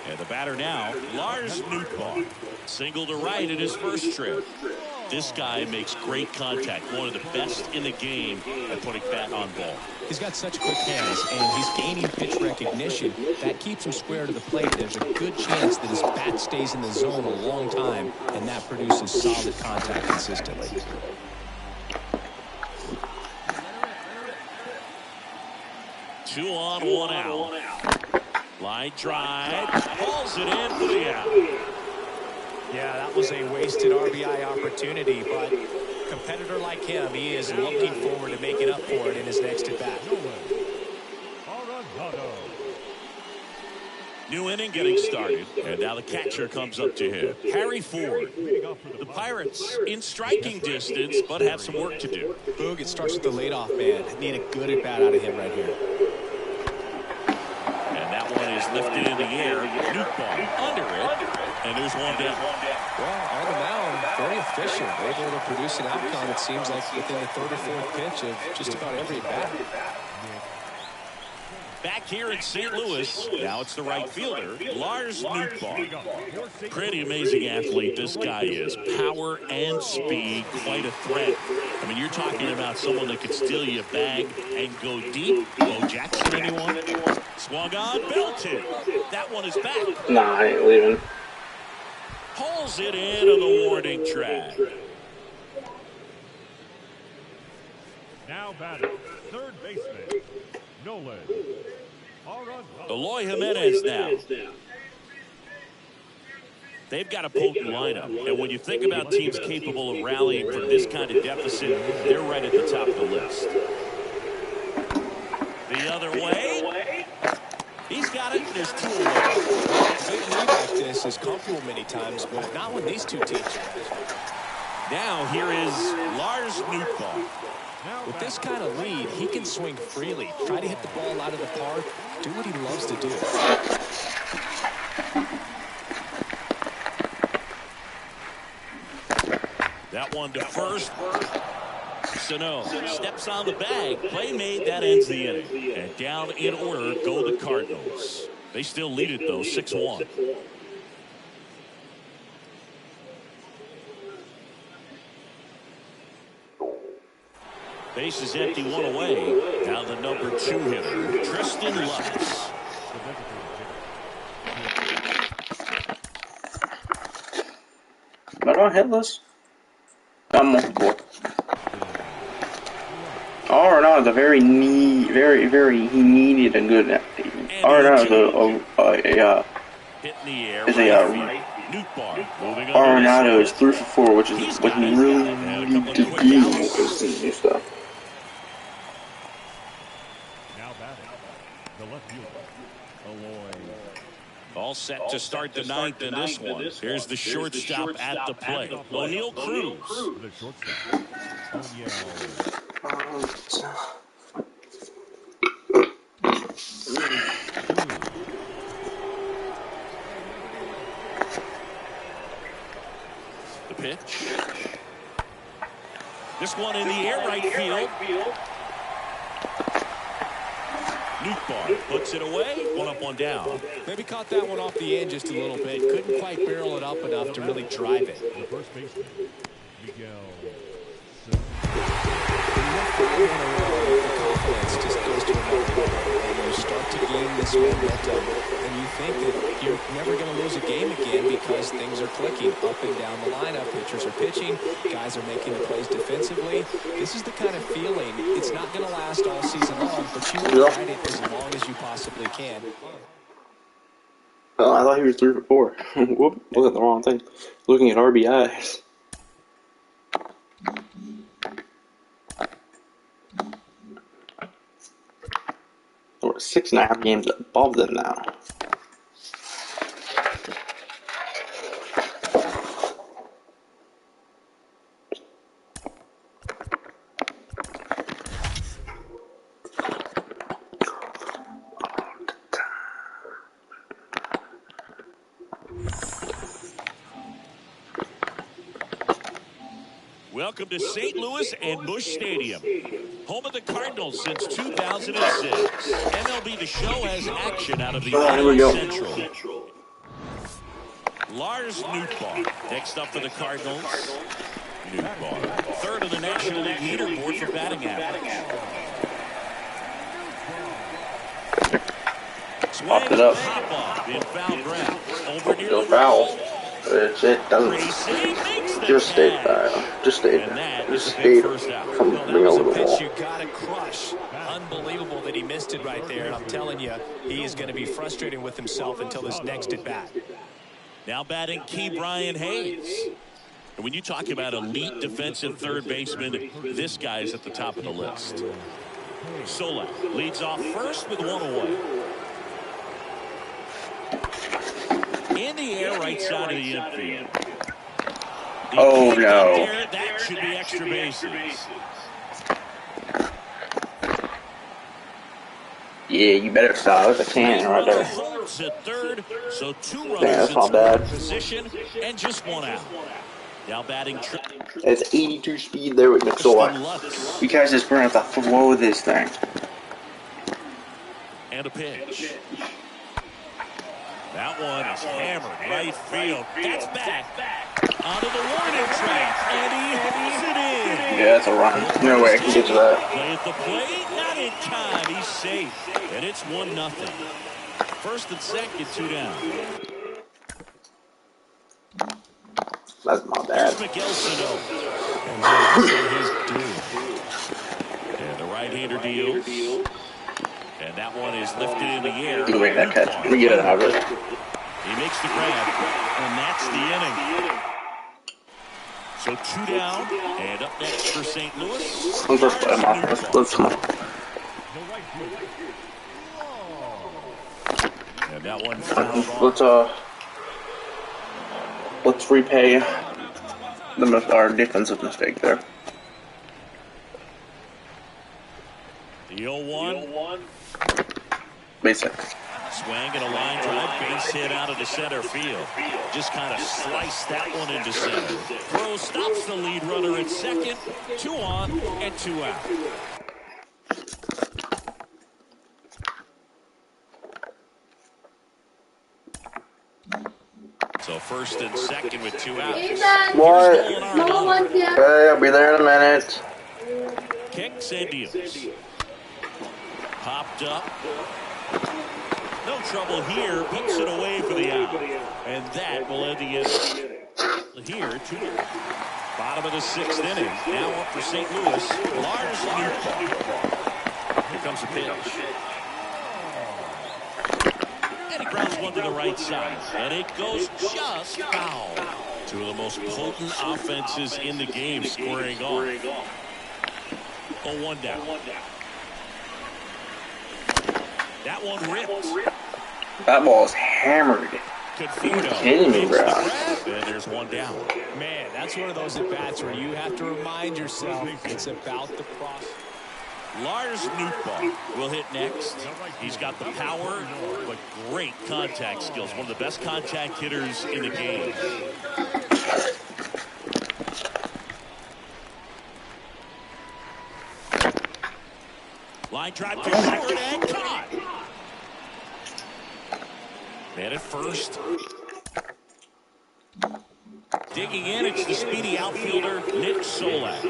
And the batter now, Lars Nootbaar. Single to right in his first trip. This guy makes great contact. One of the best in the game at putting bat on ball. He's got such quick hands, and he's gaining pitch recognition. That keeps him square to the plate. There's a good chance that his bat stays in the zone a long time, and that produces solid contact consistently. Two on, 1 out. Line drive. Hauls it in for the out. Yeah, that was a wasted RBI opportunity, but a competitor like him, he is looking forward to making up for it in his next at-bat. New inning getting started, and now the catcher comes up to him. Harry Ford. The Pirates in striking distance, but have some work to do. Boog, it starts with the leadoff man. Need a good at-bat out of him right here. And that one is lifted in the air. Nootbaar under it, and there's one down. Well, on the mound, very efficient. Able to produce an outcome, it seems like, within the 3rd or 4th pitch of just about every at-bat. Back here in St. Louis, now it's the right fielder, Lars Nootbaar. Pretty amazing athlete this guy is. Power and speed, quite a threat. I mean, you're talking about someone that could steal you a bag and go deep. Bo Jackson, anyone? Swung on, belted. That one is back. Nah, I ain't leaving. Pulls it into the warning track. Now batting, 3rd baseman, Nolan. Eloy Jimenez now. They've got a potent lineup. And when you think about teams capable of rallying from this kind of deficit, they're right at the top of the list. The other way. He's got it. There's 2 away. A big lead like this is comfortable many times, but not when these two teams are. Now here is Lars Nootbaar. With this kind of lead, he can swing freely, try to hit the ball out of the park, do what he loves to do. That one to first. Sano steps on the bag. Play made, that ends the inning. And down in order go the Cardinals. They still lead it, though, 6-1. Base is empty, 1 away. Now the number 2 hitter, Tristan Lutz. But on hitless. I'm on board. Arenado is a very he needed a good. Arenado Arenado is 3 for 4, which is what he really needed to do with this new stuff. All set to start the 9th in this one. Here's the shortstop at the plate, O'Neal Cruz. The pitch. This one in the air, right field. Nootbaar puts it away. 1 up, 1 down. Maybe caught that one off the end just a little bit. Couldn't quite barrel it up enough to really drive it. The first baseman, Miguel. The confidence just goes to another level. And you start to gain this momentum, and you think that you're never going to lose a game again because things are clicking up and down the lineup. Pitchers are pitching. Guys are making the plays defensively. This is the kind of feeling. It's not going to last all season long, but you will ride it as long as you possibly can. Oh, I thought he was 3 for 4. Whoop, look at the wrong thing. Looking at RBIs. We're 6.5 games above them now. Welcome to St. Louis and Busch Stadium, home of the Cardinals since 2006. MLB The Show has action out of the NL Central. Lars Nootbaar next up for the Cardinals. Nootbaar, third of the National League leaderboard for batting average. Popped it up. Pop-off in foul ground. Over near Still the foul. wall. It doesn't. Just stayed from being over the wall. You got to crush. Unbelievable that he missed it right there. And I'm telling you, he is going to be frustrated with himself until his next at bat. Now batting Key Brian Hayes. And when you talk about elite defensive third baseman, this guy is at the top of the list. Solak leads off first with one away. In the air, right side of the infield. Oh no. That should be extra bases. Yeah, you better stop with the can right there. At third, so 2 runners that's not in bad. Position and just 1 out. Now batting. It's 82 speed there with McSorley. You guys just gonna have to throw this thing. And a pitch. That one is hammered right field. That's back. Onto the warning track. And he hits it in. Yeah, that's a run. No way I can get to that. Play at the plate. Not in time. He's safe. And it's 1-0. First and second, 2 down. That's not bad. And the right-hander deals. And that one is lifted in the air. Good way that catch. We get it out of it. He makes the grab, and that's the inning. So 2 down, and up next for St. Louis. Let's play him off. Let's come on. And that one fouled off. Let's repay our defensive mistake there. The 0-1. Basic. Swing and a line drive, base hit out of the center field. Just kind of sliced that one into center. Throw stops the lead runner at second. 2 on and 2 out. So first and second with 2 outs. What? Hey, I'll be there in a minute. Kicks and deals. Popped up. No trouble here. Picks it away for the out. And that will end the inning. Here, 2. Bottom of the 6th inning. Now up for St. Louis. Lars Nootbaar. Here comes a pitch. And he grounds one to the right side. And it goes just foul. 2 of the most potent offenses in the game squaring off. 0-1 down. That one ripped. That ball is hammered. Are you kidding me, bro? And there's 1 down. Man, that's one of those at-bats where you have to remind yourself it's about the process. Lars Nootbaar will hit next. He's got the power, but great contact skills. One of the best contact hitters in the game. Line drive to short and caught. Man at first. Digging in, it's the speedy outfielder, Nick Solak.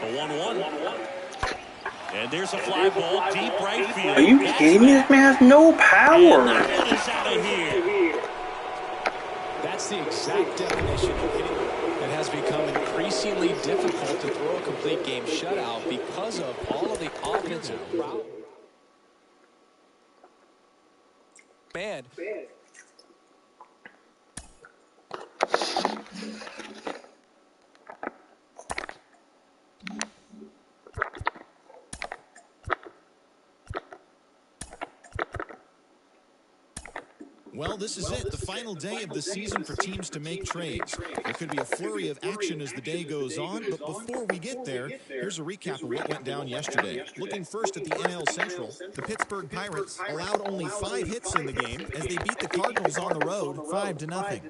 A 1-1. And there's a fly ball deep right field. Are you kidding me? This man has no power. And that one is out of here. That's the exact definition of hitting. It has become increasingly difficult to throw a complete game shutout because of all of the offensive prowess. Man. Well, this is it, the final day of the season for teams to make trades. There could be a flurry of action as the day goes on, but before we get there, here's a recap of what went down yesterday. Looking first at the NL Central, the Pittsburgh Pirates allowed only 5 hits in the game as they beat the Cardinals on the road 5-0.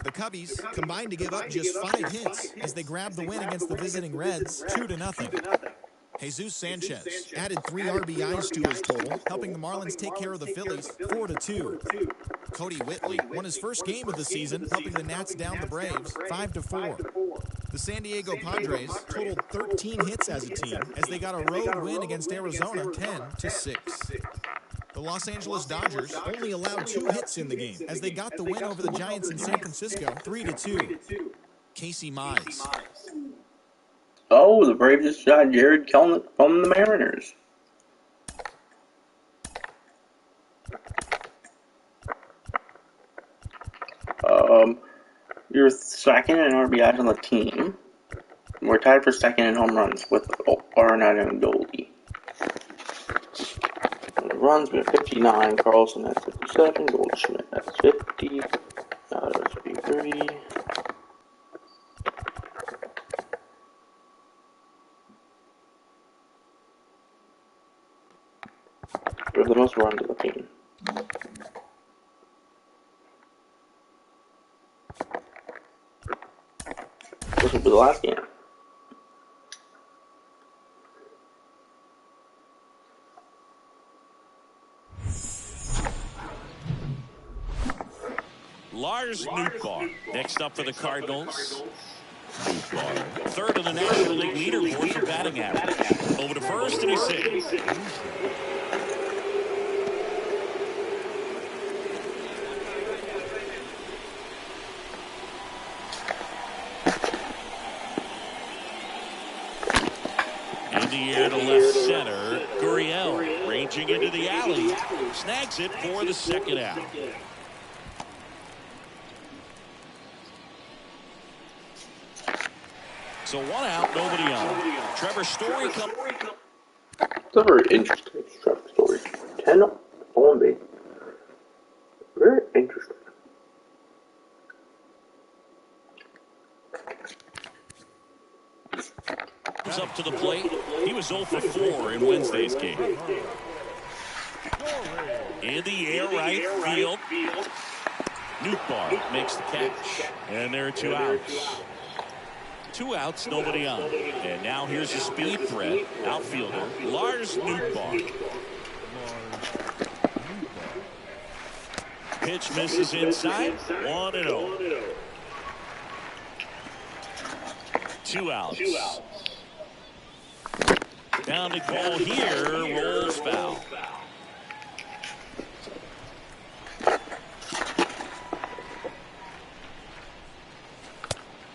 The Cubbies combined to give up just 5 hits as they grabbed the win against the visiting Reds 2-0. Jesus Sanchez added 3 RBIs to his total, helping the Marlins take care of the Phillies 4-2. Cody Whitley won his first game of the season, helping the Nats down the Braves 5-4. The San Diego Padres totaled 13 hits as a team as they got a road win against Arizona 10-6. The Los Angeles Dodgers only allowed 2 hits in the game as they got the win over the Giants in San Francisco 3-2. Casey Mize. Oh, the Braves just got Jared Kelnick from the Mariners. You're second in RBIs on the team. We're tied for second in home runs with Arenado and Goldie. Runs, we have 59. Carlson has 57. Goldschmidt has 50. That's 53. We have the most runs of the team. This will be the last game. Lars Nootbaar next up for the Cardinals. Nootbaar, third in the National League leaderboard for batting average. Over to first, and he's safe. In the air to left center, Gurriel ranging into the alley, snags it for the second out. So 1 out, nobody on. Trevor Story comes. It's a very interesting Trevor Story. 10 on base. Very interesting. Comes up to the plate. He was 0 for 4 in Wednesday's game. In the air, right field. Nootbaar makes the catch. And there are 2 outs. 2 outs, nobody on. And now here's a speed threat. Outfielder, Lars Nootbaar. Pitch misses inside. 1-0. 2 outs. Pounding ball here, rolls foul.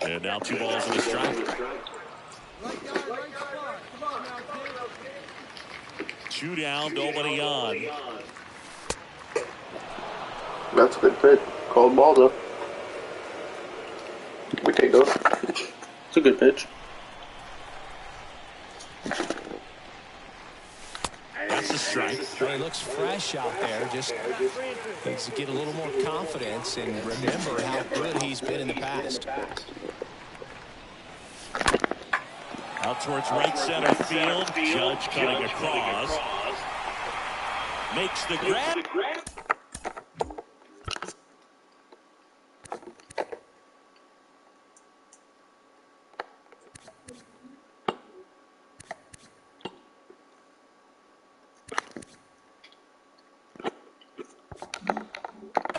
And now 2 balls and a strike. 2 down, nobody on. That's a good pitch. Called ball though. We take those. It's a good pitch. That's a strike. Well, he looks fresh out there. Just needs to get a little more confidence and remember how good he's been in the past. Out towards right center field. Judge cutting across. Makes the grab.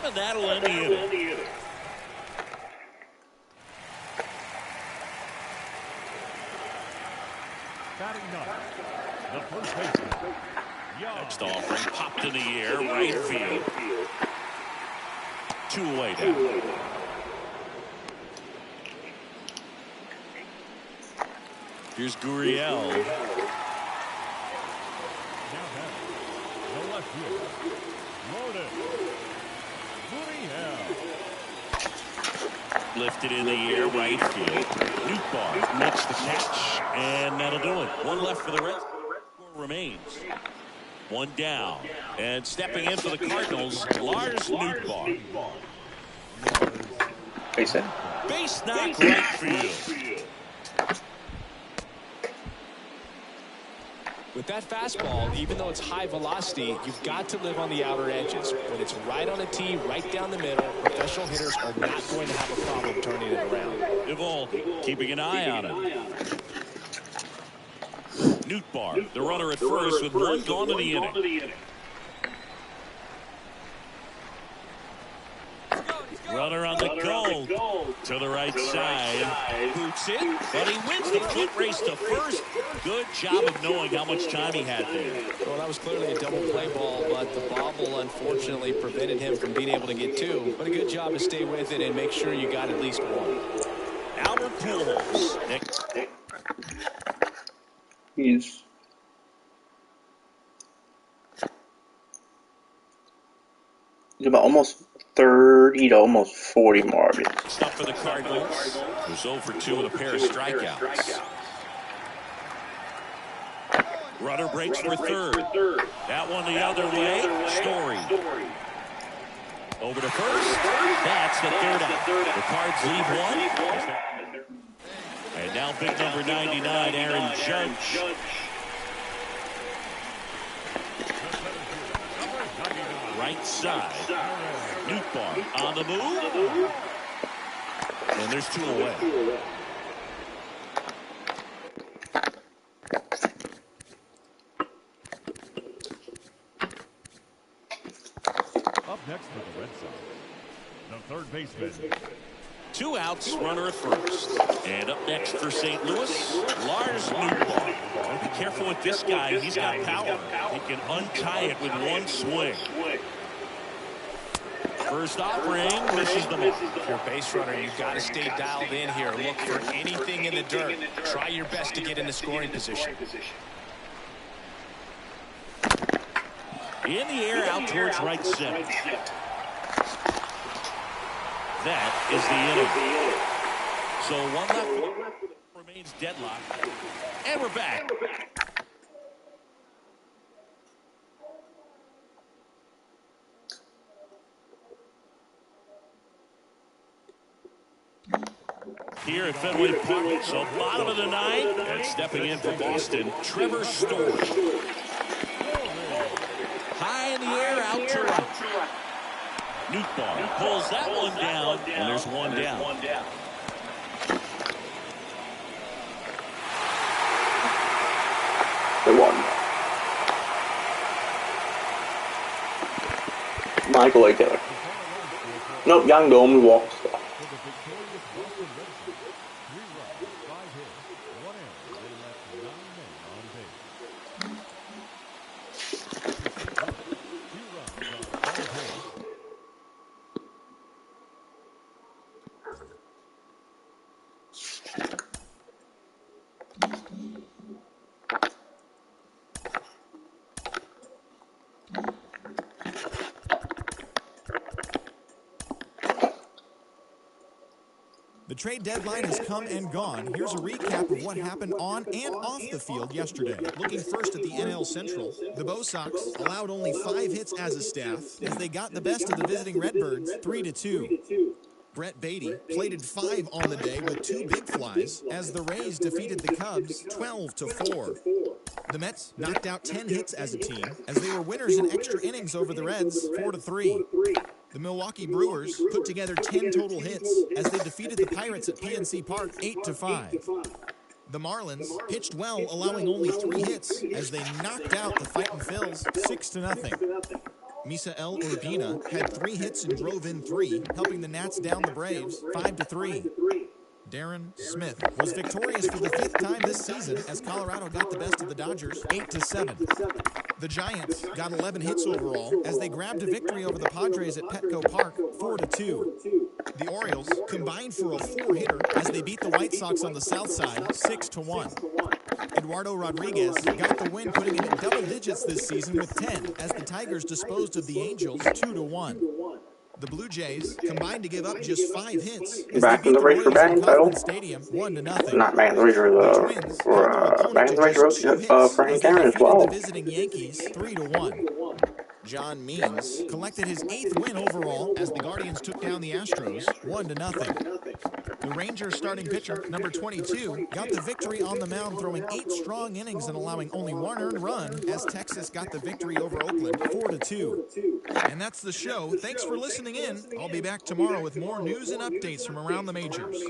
And that'll end the inning. Batting ninth, the first baseman. Next offering popped in the air, right field. 2 away down. Here's Gurriel. Now batting, the left fielder, loaded. Gurriel. Lifted in the air, right field. Nootbaar makes the catch, and that'll do it. 1 left for the Reds. 4 remains. One down. And stepping in for the Cardinals, Lars Nootbaar. Base hit. Base knock right field. With that fastball, even though it's high velocity, you've got to live on the outer edges. When it's right on a tee, right down the middle, professional hitters are not going to have a problem turning it around. Evaldi keeping an eye on him. Nootbaar, the runner at first with one gone to the inning. Runner on the go to the right side. Boots it, but he wins the foot race to first. Good job of knowing how much time he had there. Well, that was clearly a double play ball, but the bobble unfortunately prevented him from being able to get two. But a good job to stay with it and make sure you got at least one. Albert Pujols. He's about almost 30 to almost 40 more RBIs. Stuff for the Cardinals. Who's 0 for 2 with a pair of strikeouts. Runner breaks for third. That one the other way. Story. Over to first. That's the third out. The Cards leave one. And now big number 99, Aaron Judge. Right side. Nootbaar on the move. And there's two away. Up next for the Red Sox, the third baseman. 2 outs, runner at first. And up next for St. Louis, Lars Nootbaar. Be careful with this guy. He's got power. He can untie it with one swing. First offering, misses the mark. If you're a base runner, you've got to stay dialed in here. Look for anything in the dirt. Try your best to get in the scoring position. In the air, out towards right center. That is the inning. So one left remains deadlocked. And we're back. Here at Fenway Park, so bottom of the ninth, and stepping in for Boston, Trevor Story. High in the air, out to right. Nootbaar pulls that one down, and there's one down. The one. Michael A. Taylor. Nope, Young Dome walks. The trade deadline has come and gone. Here's a recap of what happened on and off the field yesterday. Looking first at the NL Central, the Bo Sox allowed only 5 hits as a staff as they got the best of the visiting Redbirds 3-2. Brett Beatty plated 5 on the day with 2 big flies as the Rays defeated the Cubs 12-4. The Mets knocked out 10 hits as a team as they were winners in extra innings over the Reds 4-3. The Milwaukee Brewers put together 10 total hits as they defeated the Pirates at PNC Park 8-5. The Marlins pitched well, allowing only 3 hits as they knocked out the Fightin' Phils 6-0. Misael Urbina had 3 hits and drove in 3, helping the Nats down the Braves 5-3. Darren Smith was victorious for the 5th time this season as Colorado got the best of the Dodgers 8-7. The Giants got 11 hits overall as they grabbed a victory over the Padres at Petco Park 4-2. The Orioles combined for a 4-hitter as they beat the White Sox on the south side 6-1. Eduardo Rodriguez got the win, putting it in double digits this season with 10 as the Tigers disposed of the Angels 2-1. The Blue Jays combined to give up just 5 hits as Back they in beat the the race for Royals in batting title. Kauffman Stadium 1-0. Not back in the race for The Twins held their opponent back to in the race just 2 hits for as Hank they Aaron as defeated well. the visiting Yankees 3-1. John Means collected his 8th win overall as the Guardians took down the Astros 1-0. The Rangers starting pitcher, number 22, got the victory on the mound, throwing 8 strong innings and allowing only 1 earned run as Texas got the victory over Oakland 4-2. And that's the show. Thanks for listening in. I'll be back tomorrow with more news and updates from around the majors.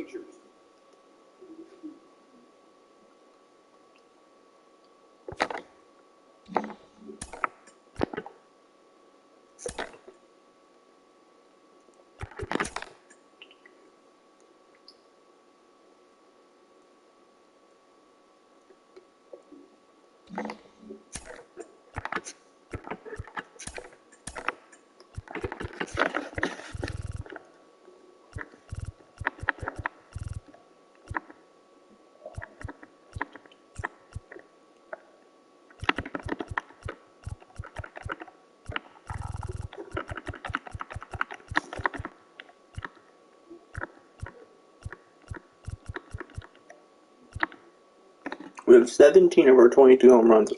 We have 17 of our 22 home runs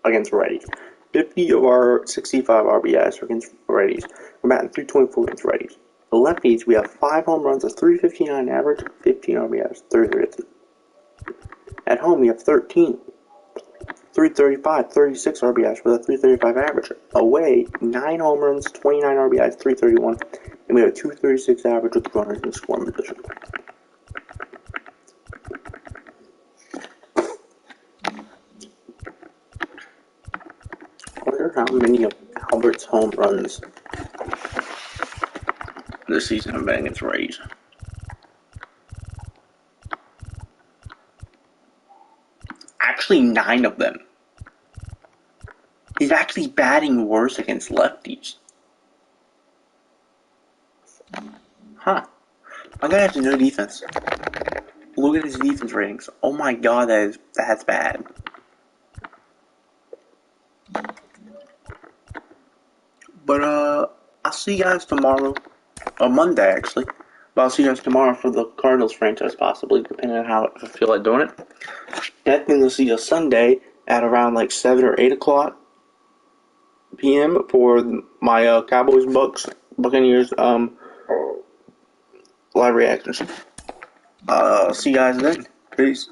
against righties. 50 of our 65 RBIs are against righties. We're batting .324 against righties. The lefties, we have 5 home runs, a .359 average, 15 RBIs, 33 hits. At home, we have 13, .335, 36 RBIs with a .335 average. Away, 9 home runs, 29 RBIs, .331, and we have a .236 average with runners in scoring position. I wonder how many of Albert's home runs this season have been against righties. Actually, 9 of them. He's actually batting worse against lefties. Huh. I'm gonna have to know defense. Look at his defense ratings. Oh my god, that's bad. But I'll see you guys tomorrow. Monday actually. But I'll see you guys tomorrow for the Cardinals franchise, possibly, depending on how I feel like doing it. Definitely will see you Sunday at around like 7 or 8 o'clock p.m. for my Cowboys Buccaneers live reactions. See you guys then. Peace.